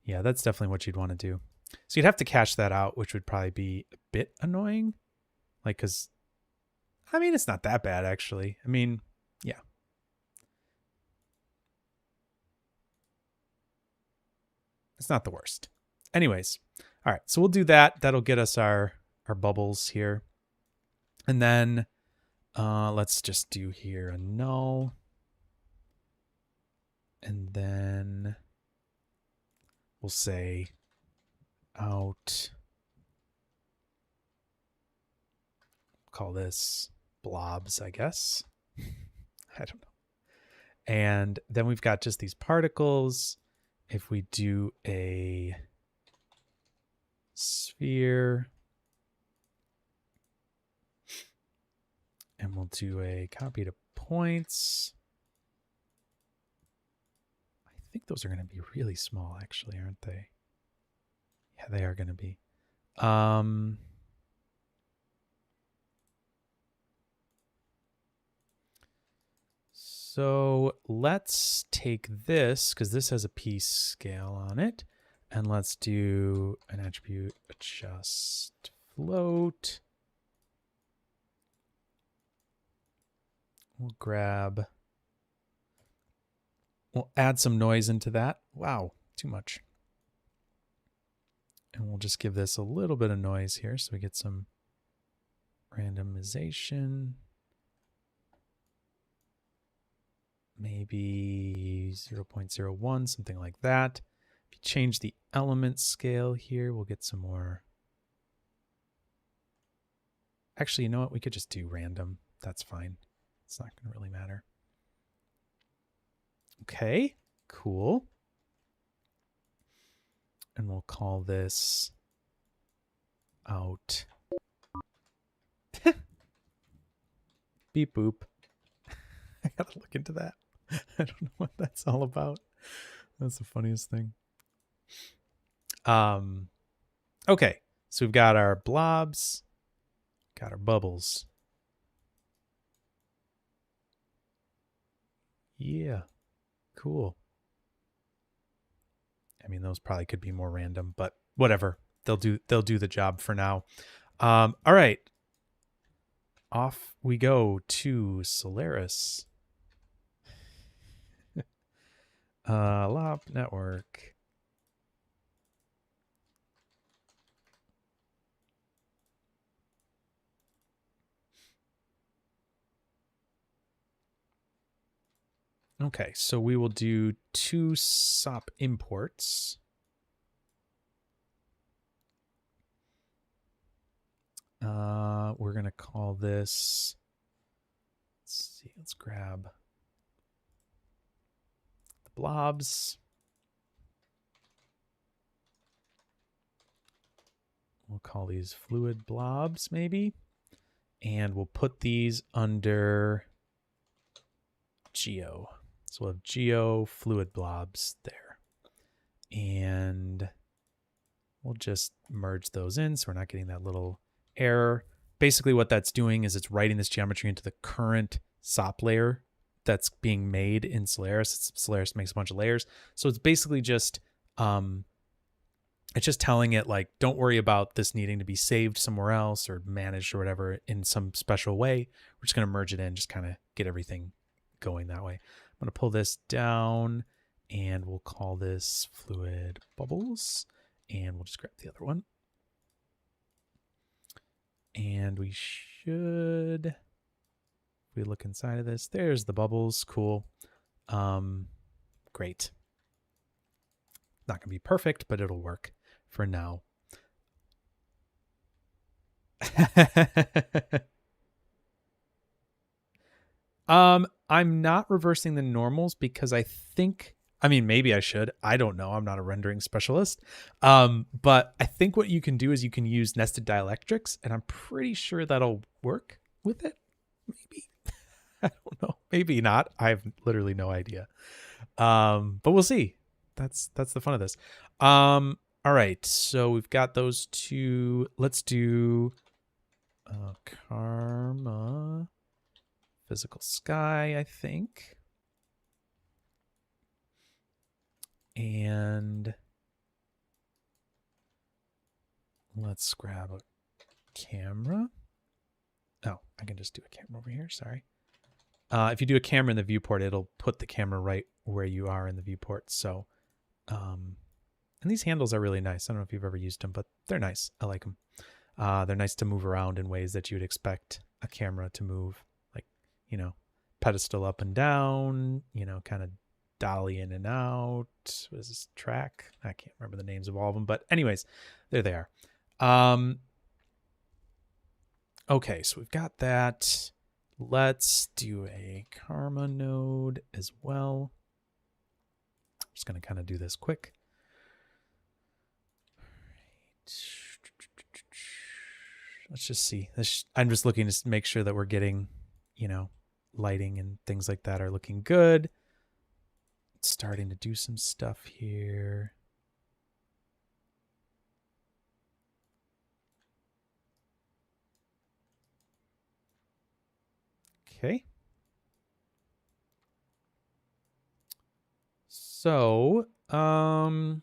Yeah, that's definitely what you'd want to do. So you'd have to cache that out, which would probably be a bit annoying. Like, because, I mean, it's not that bad, actually. I mean, yeah. It's not the worst. Anyways, all right, so we'll do that. That'll get us our bubbles here. And then let's just do here a null. And then we'll say out. Call this blobs, I guess. I don't know. And then we've got just these particles. If we do a sphere, and we'll do a copy to points. I think those are going to be really small, actually, aren't they? Yeah, they are going to be. So let's take this, because this has a piece scale on it, and let's do an attribute adjust float. We'll add some noise into that. Wow, too much. And we'll just give this a little bit of noise here so we get some randomization. Maybe 0.01, something like that. If you change the element scale here, we'll get some more. Actually, you know what? We could just do random. That's fine. It's not going to really matter. Okay, cool. And we'll call this out. Beep boop. I gotta look into that. I don't know what that's all about. That's the funniest thing. Okay, so we've got our blobs, got our bubbles. Yeah, cool. I mean, those probably could be more random, but whatever. They'll do the job for now. All right. Off we go to Solaris. Lop network. Okay, so we will do 2 SOP imports. We're going to call this, let's see, let's grab the blobs. We'll call these fluid blobs maybe. And we'll put these under geo. So we'll have geo fluid blobs there. And we'll just merge those in so we're not getting that little error. Basically what that's doing is it's writing this geometry into the current SOP layer that's being made in Solaris. Solaris makes a bunch of layers. So it's basically just it's just telling it like, don't worry about this needing to be saved somewhere else or managed or whatever in some special way. We're just going to merge it in, just kind of get everything going that way. I'm going to pull this down and we'll call this fluid bubbles. And we'll just grab the other one. And we should, if we look inside of this, there's the bubbles. Cool. Great. Not going to be perfect, but it'll work for now. I'm not reversing the normals because I think, I mean, maybe I should. I don't know. I'm not a rendering specialist. But I think what you can do is you can use nested dielectrics, and I'm pretty sure that'll work with it. Maybe. I don't know. Maybe not. I have literally no idea. But we'll see. That's the fun of this. All right. So we've got those two. Let's do karma. Physical sky, I think. And let's grab a camera. Oh, I can just do a camera over here. Sorry. If you do a camera in the viewport, it'll put the camera right where you are in the viewport. So, and these handles are really nice. I don't know if you've ever used them, but they're nice. I like them. They're nice to move around in ways that you would expect a camera to move. Like, you know, pedestal up and down, you know, kind of dolly in and out. What is this track? I can't remember the names of all of them, but anyways, there they are. Okay, so we've got that. Let's do a karma node as well. I'm just going to kind of do this quick. Let's just see. I'm just looking to make sure that we're getting, you know, lighting and things like that are looking good. It's starting to do some stuff here. Okay. So, I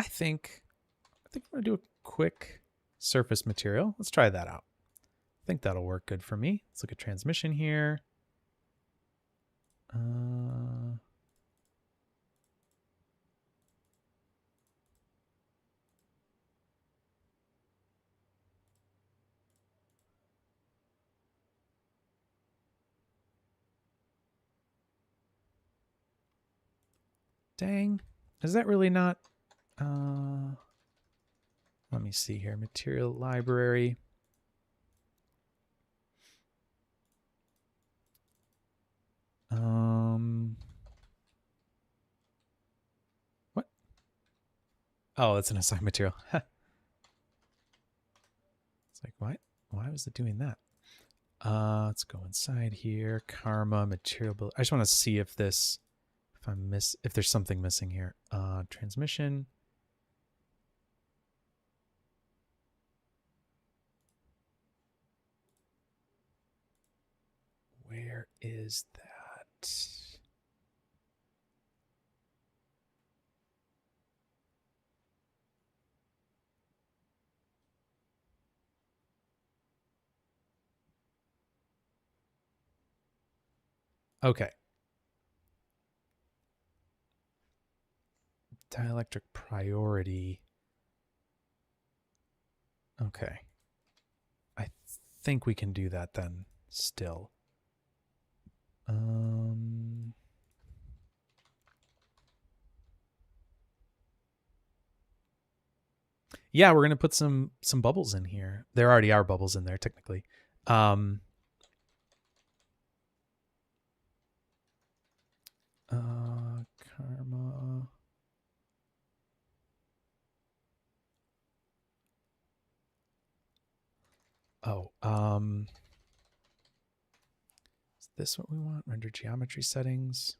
think I'm gonna do a quick surface material. Let's try that out. I think that'll work good for me. Let's look at transmission here. Dang, is that really not? Let me see here. Material library. What? Oh, it's an assigned material. It's like, what? Why was it doing that? Let's go inside here. Karma, material build. I just want to see if this, if there's something missing here. Transmission. Where is that? Okay. Dielectric priority. Okay. I think we can do that then still. Yeah, we're gonna put some bubbles in here. There already are bubbles in there technically. Karma. Oh, is this what we want? Render geometry settings.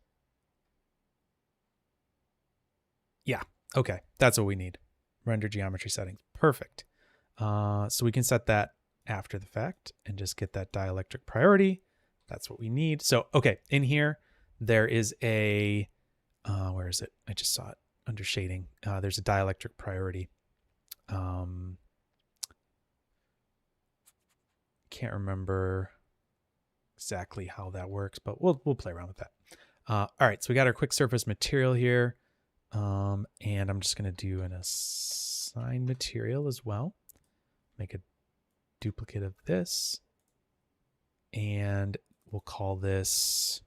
Yeah, okay, that's what we need. Render geometry settings. Perfect. So we can set that after the fact and just get that dielectric priority. That's what we need. So, okay, in here, there is a, where is it? I just saw it under shading. There's a dielectric priority. Can't remember exactly how that works, but we'll play around with that. All right, so we got our quick surface material here. And I'm just going to do an assign material as well. Make a duplicate of this. And we'll call this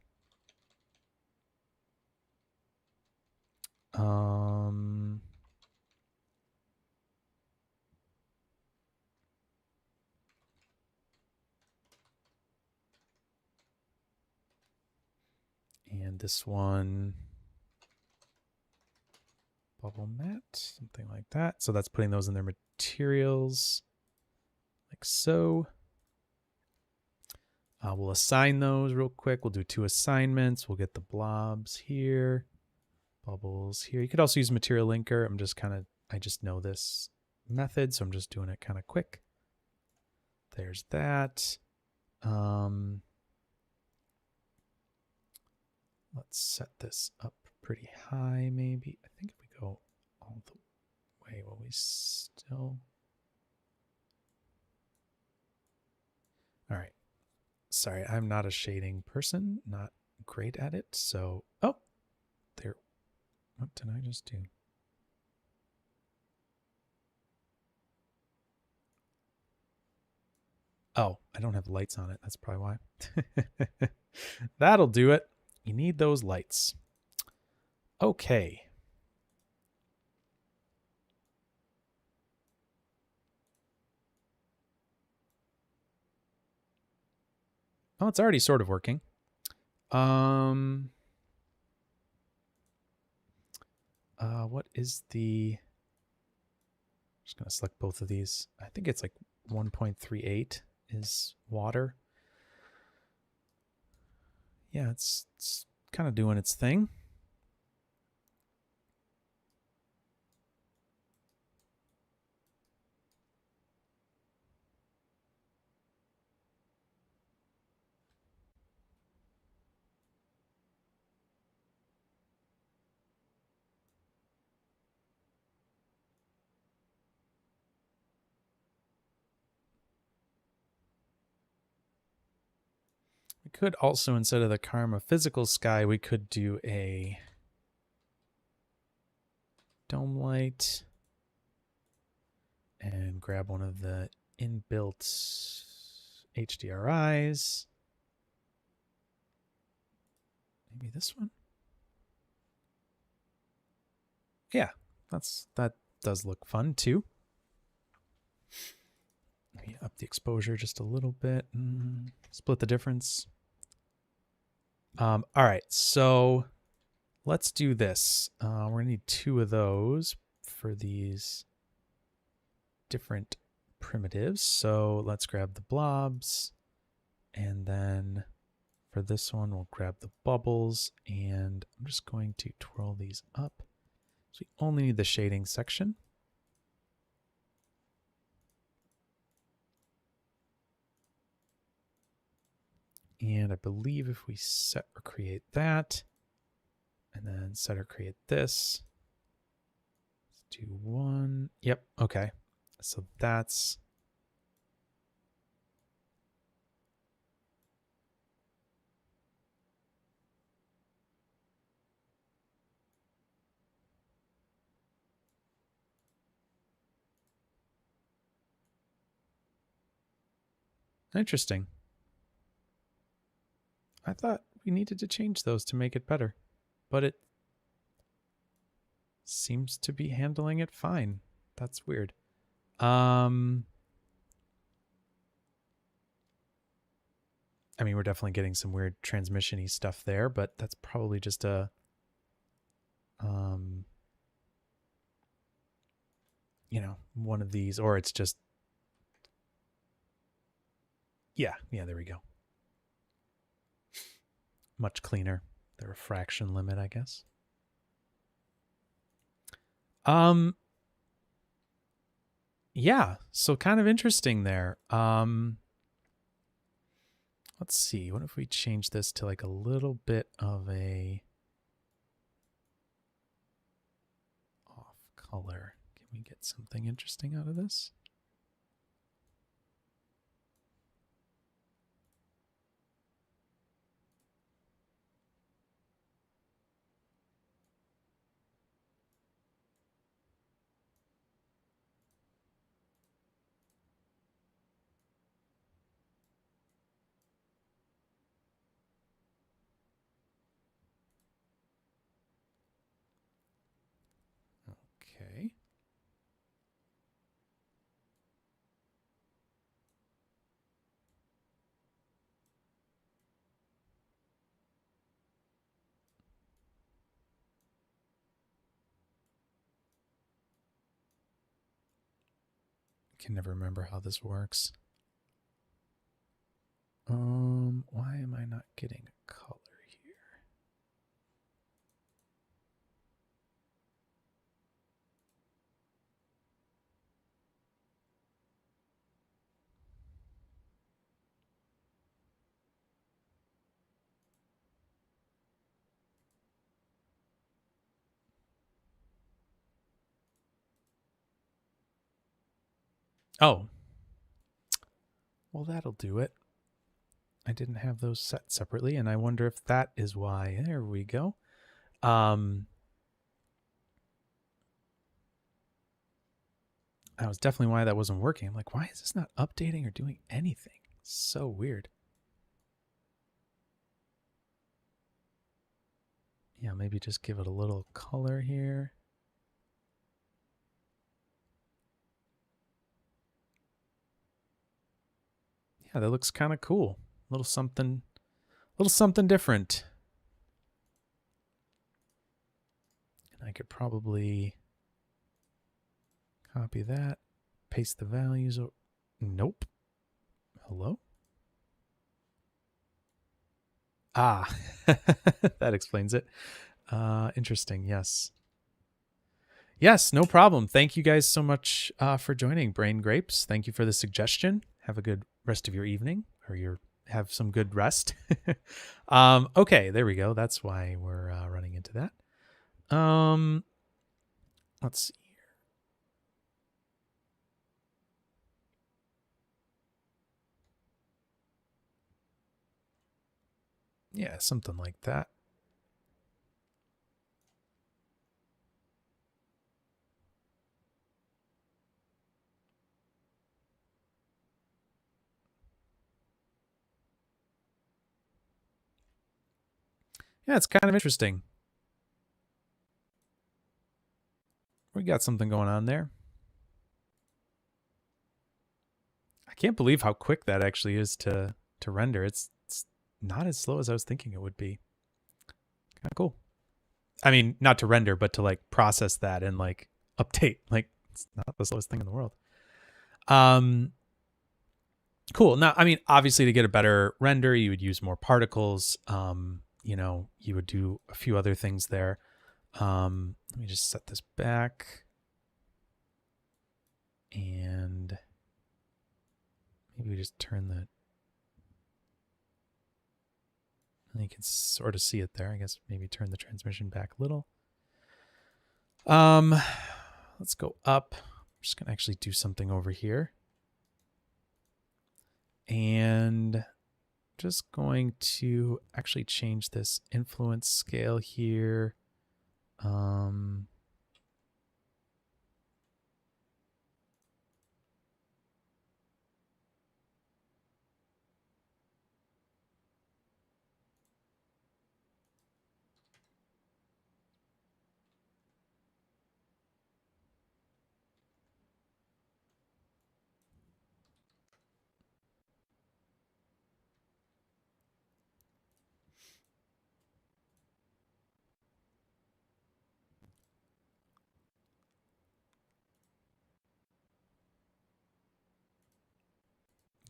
and this one bubble mat, something like that. So that's putting those in their materials like so. We'll assign those real quick. We'll do 2 assignments. We'll get the blobs here, bubbles here. You could also use material linker. I just know this method, so I'm just doing it kind of quick. There's that. Let's set this up pretty high, maybe. I think if we go all the way, will we still? All right. Sorry, I'm not a shading person, not great at it. So, oh, there. What did I just do? Oh, I don't have lights on it. That's probably why. That'll do it. You need those lights. Okay. Oh, it's already sort of working. What is the... I'm just going to select both of these. I think it's like 1.38 is water. Yeah, it's kind of doing its thing. could also, instead of the Karma physical sky, we could do a dome light and grab one of the inbuilt HDRIs. Maybe this one? Yeah, that does look fun too. Maybe up the exposure just a little bit. Split the difference. All right, so let's do this. We're gonna need 2 of those for these different primitives. So let's grab the blobs, and then for this one, we'll grab the bubbles, and I'm just going to twirl these up. So we only need the shading section. And I believe if we set or create that, and then set or create this, let's do 1. Yep, okay. So that's interesting. I thought we needed to change those to make it better, but it seems to be handling it fine. That's weird. I mean, we're definitely getting some weird transmission-y stuff there, but that's probably just a you know, one of these, or it's just yeah, there we go. Much cleaner. The refraction limit, I guess. Yeah, so kind of interesting there. Let's see, what if we change this to like a little bit of a off color? Can we get something interesting out of this? Okay. Can never remember how this works. Why am I not getting a color here? Oh. Well, that'll do it. I didn't have those set separately, and I wonder if that is why. There we go. That was definitely why that wasn't working. I'm like, why is this not updating or doing anything? So weird. Yeah, maybe just give it a little color here. Yeah, that looks kind of cool. A little something different. And I could probably copy that, paste the values. Nope. Hello? Ah, that explains it. Interesting. Yes. Yes, no problem. Thank you guys so much for joining Brain Grapes. Thank you for the suggestion. Have a good rest of your evening, or have some good rest. Okay, there we go. That's why we're running into that. Let's see. Yeah, something like that. Yeah, it's kind of interesting. We got something going on there. I can't believe how quick that actually is to render. It's not as slow as I was thinking it would be. Kind of cool. I mean, not to render, but to like process that and like update. Like, it's not the slowest thing in the world. Cool. Now, I mean, obviously to get a better render, you would use more particles. You know, you would do a few other things there. Let me just set this back. And maybe we just turn the, you can sort of see it there. I guess maybe turn the transmission back a little. Let's go up. I'm just going to actually do something over here. And just going to actually change this influence scale here.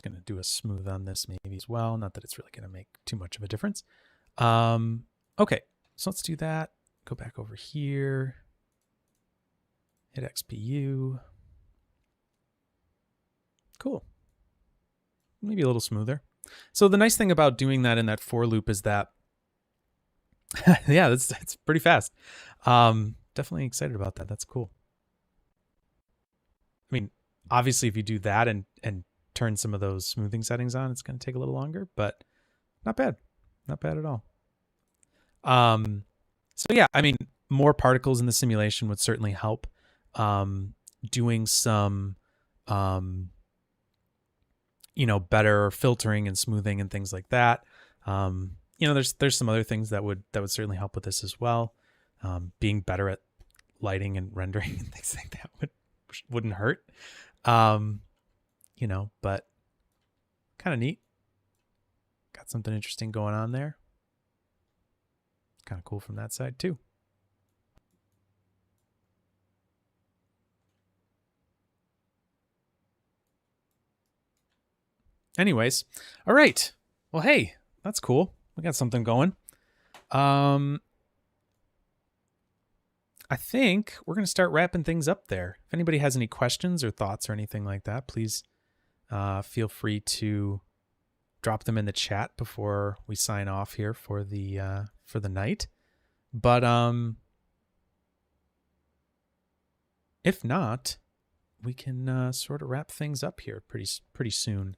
Going to do a smooth on this maybe as well. Not that it's really going to make too much of a difference. Okay, so let's do that. Go back over here. Hit XPU. Cool. Maybe a little smoother. So the nice thing about doing that in that for loop is that, yeah, that's pretty fast. Definitely excited about that. That's cool. I mean, obviously if you do that and turn some of those smoothing settings on, it's going to take a little longer, but not bad. Not bad at all. So yeah, I mean, more particles in the simulation would certainly help. Doing some, you know, better filtering and smoothing and things like that. You know, there's some other things that would certainly help with this as well. Being better at lighting and rendering and things like that wouldn't hurt. You know, but kind of neat. Got something interesting going on there. Kind of cool from that side too. Anyways, all right. Well, hey, that's cool. We got something going. I think we're going to start wrapping things up there. If anybody has any questions or thoughts or anything like that, please feel free to drop them in the chat before we sign off here for the night. But if not, we can sort of wrap things up here pretty soon.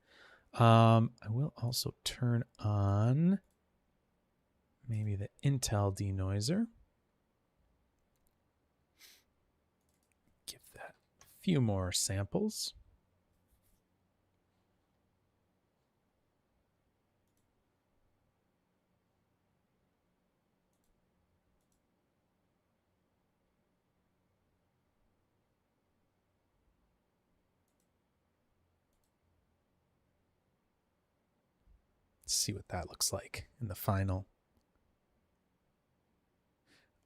I will also turn on maybe the Intel denoiser. Give that a few more samples. Let's see what that looks like in the final.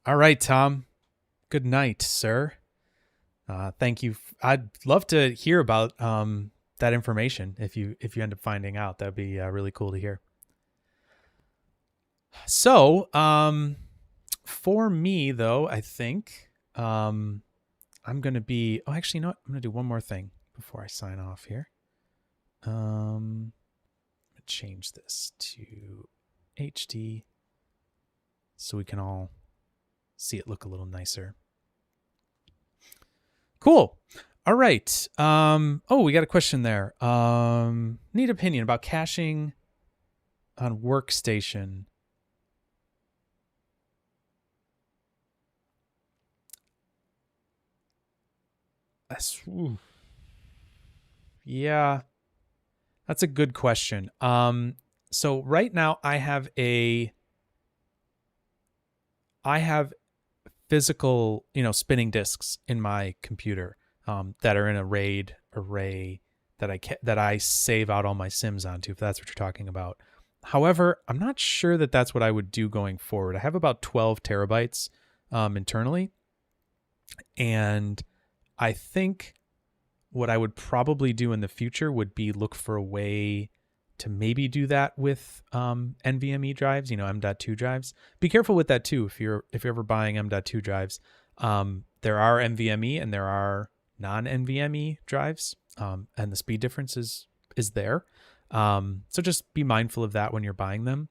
All right, Tom. Good night, sir. Thank you. I'd love to hear about that information if you end up finding out. That'd be really cool to hear. So, for me though, I think I'm going to be. Oh, actually, you know what? I'm going to do one more thing before I sign off here. Change this to HD so we can all see it look a little nicer. Cool. All right. Oh, we got a question there. Need opinion about caching on workstation. Yeah, that's a good question. So right now I have physical, spinning discs in my computer that are in a RAID array that I save out all my sims onto, if that's what you're talking about. However, I'm not sure that that's what I would do going forward. I have about 12 terabytes internally, and I think what I would probably do in the future would be look for a way to maybe do that with NVMe drives, M.2 drives. Be careful with that too. If you're ever buying M.2 drives, there are NVMe and there are non-NVMe drives, and the speed difference is there. So just be mindful of that when you're buying them.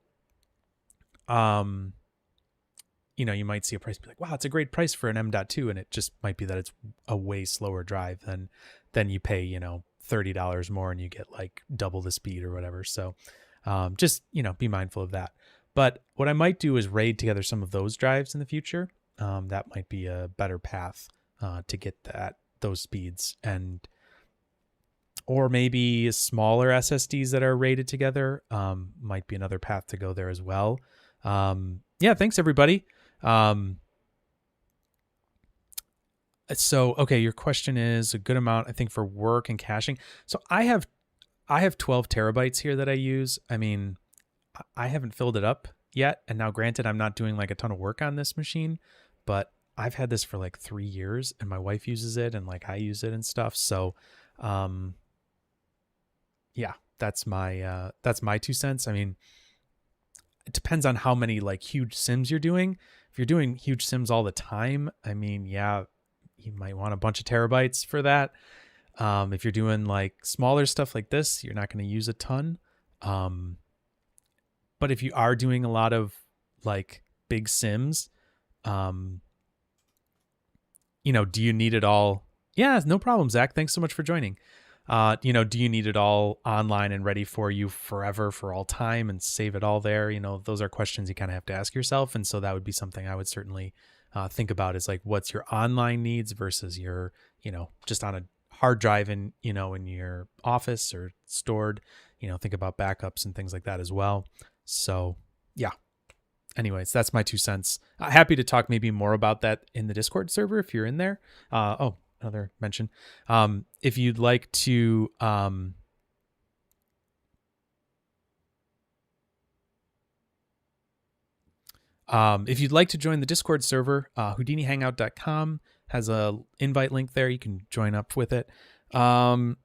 You might see a price, be like, wow, it's a great price for an M.2, and it just might be that it's a way slower drive than you pay, $30 more and you get like double the speed or whatever. So just, be mindful of that. But what I might do is RAID together some of those drives in the future. That might be a better path to get those speeds, or maybe smaller SSDs that are RAIDed together might be another path to go there as well. Yeah, thanks everybody. So, okay, your question is a good amount, I think, for work and caching. So I have 12 terabytes here that I use. I mean, I haven't filled it up yet. And now granted, I'm not doing like a ton of work on this machine, but I've had this for like 3 years and my wife uses it and like I use it and stuff. So, yeah, that's my 2 cents. I mean, it depends on how many like huge sims you're doing. If you're doing huge sims all the time, I mean, yeah, you might want a bunch of terabytes for that. If you're doing like smaller stuff like this, you're not going to use a ton. But if you are doing a lot of like big sims, do you need it all? Yeah, no problem, Zach. Thanks so much for joining. Do you need it all online and ready for you forever, for all time, and save it all there? Those are questions you kind of have to ask yourself. And so that would be something I would certainly think about, is like, what's your online needs versus your, just on a hard drive in your office or stored. Think about backups and things like that as well. So yeah. Anyways, that's my 2 cents. Happy to talk maybe more about that in the Discord server if you're in there. Another mention. If you'd like to join the Discord server, HoudiniHangout.com has a invite link there. You can join up with it. Maybe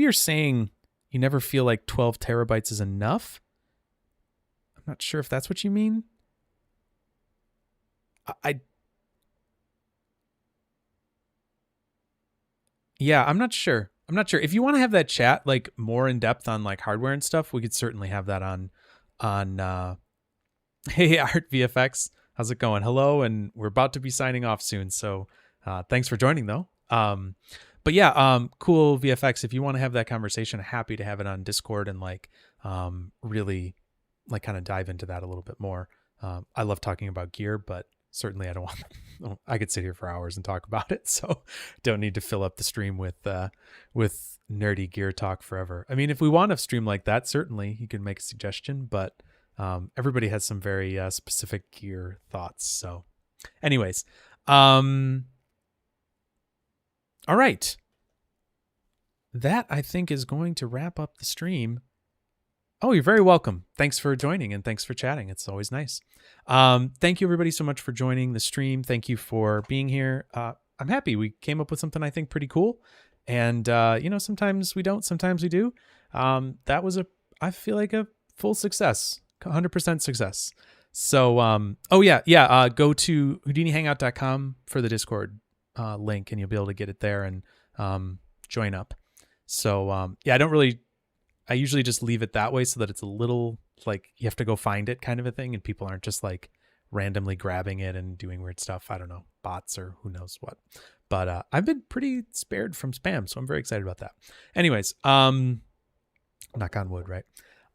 you're saying you never feel like 12 terabytes is enough. I'm not sure if that's what you mean. Yeah, I'm not sure. If you want to have that chat like more in depth on like hardware and stuff, we could certainly have that on Hey, Art VFX. How's it going? Hello, and we're about to be signing off soon. So thanks for joining though. But yeah, cool VFX. If you want to have that conversation, happy to have it on Discord and like really like kind of dive into that a little bit more. I love talking about gear, but certainly I don't want I could sit here for hours and talk about it. So don't need to fill up the stream with nerdy gear talk forever. I mean, if we want a stream like that, certainly you can make a suggestion, but everybody has some very specific gear thoughts. So anyways, all right. That I think is going to wrap up the stream. Oh, you're very welcome. Thanks for joining and thanks for chatting. It's always nice. Thank you everybody so much for joining the stream. Thank you for being here. I'm happy we came up with something I think pretty cool. And, sometimes we don't, sometimes we do. That was I feel like a full success, 100% success. So, go to HoudiniHangout.com for the Discord link and you'll be able to get it there and join up. So, I usually just leave it that way so that it's a little like you have to go find it kind of a thing and people aren't just like randomly grabbing it and doing weird stuff. I don't know, bots or who knows what. But I've been pretty spared from spam, so I'm very excited about that. Anyways, knock on wood, right?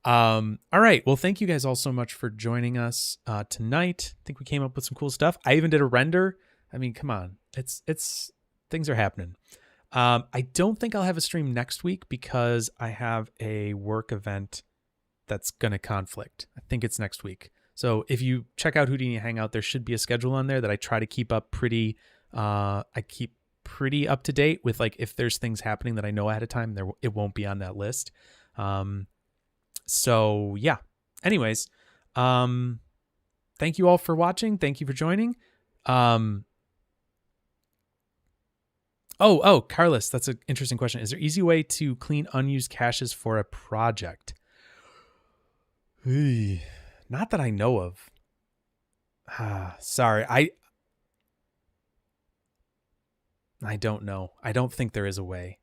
All right. Well, thank you guys all so much for joining us tonight. I think we came up with some cool stuff. I even did a render. I mean, come on. It's things are happening. I don't think I'll have a stream next week because I have a work event that's going to conflict. I think it's next week. So if you check out Houdini Hangout, there should be a schedule on there that I try to keep up pretty up to date with, like, if there's things happening that I know ahead of time, it won't be on that list. So yeah. Anyways, thank you all for watching. Thank you for joining. Oh, Carlos, that's an interesting question. Is there an easy way to clean unused caches for a project? Not that I know of. Sorry, I don't know. I don't think there is a way.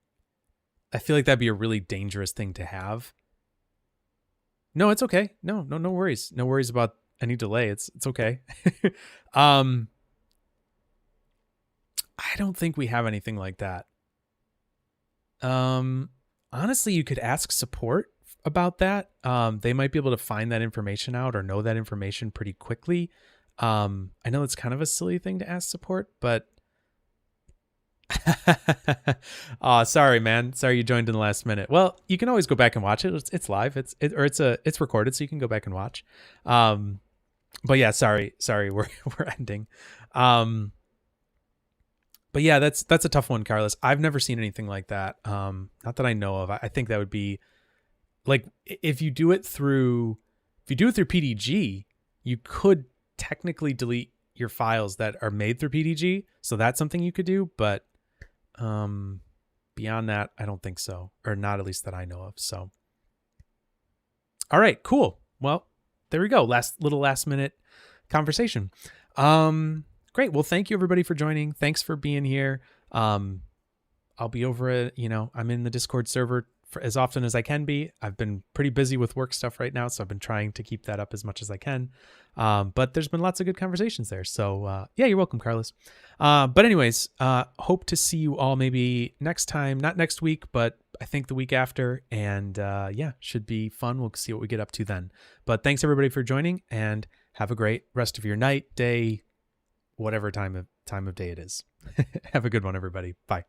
I feel like that'd be a really dangerous thing to have. No, it's okay. No worries. No worries about any delay. It's okay. I don't think we have anything like that. Honestly, you could ask support about that. They might be able to find that information out or know that information pretty quickly. I know it's kind of a silly thing to ask support, but oh, sorry, man. Sorry you joined in the last minute. Well, you can always go back and watch it. It's live. It's recorded, so you can go back and watch. But yeah, sorry, we're ending. But yeah, that's a tough one, Carlos. I've never seen anything like that. Not that I know of. I think that would be like, if you do it through PDG, you could technically delete your files that are made through PDG. So that's something you could do, but beyond that, I don't think so, or not at least that I know of. So, all right, cool. Well, there we go. Last minute conversation. Great. Well, thank you everybody for joining. Thanks for being here. I'll be over at, I'm in the Discord server for as often as I can be. I've been pretty busy with work stuff right now, so I've been trying to keep that up as much as I can. But there's been lots of good conversations there. So yeah, you're welcome, Carlos. But anyways, hope to see you all maybe next time, not next week, but I think the week after. And yeah, should be fun. We'll see what we get up to then. But thanks everybody for joining, and have a great rest of your night, day, whatever time of day it is. Have a good one, everybody. Bye.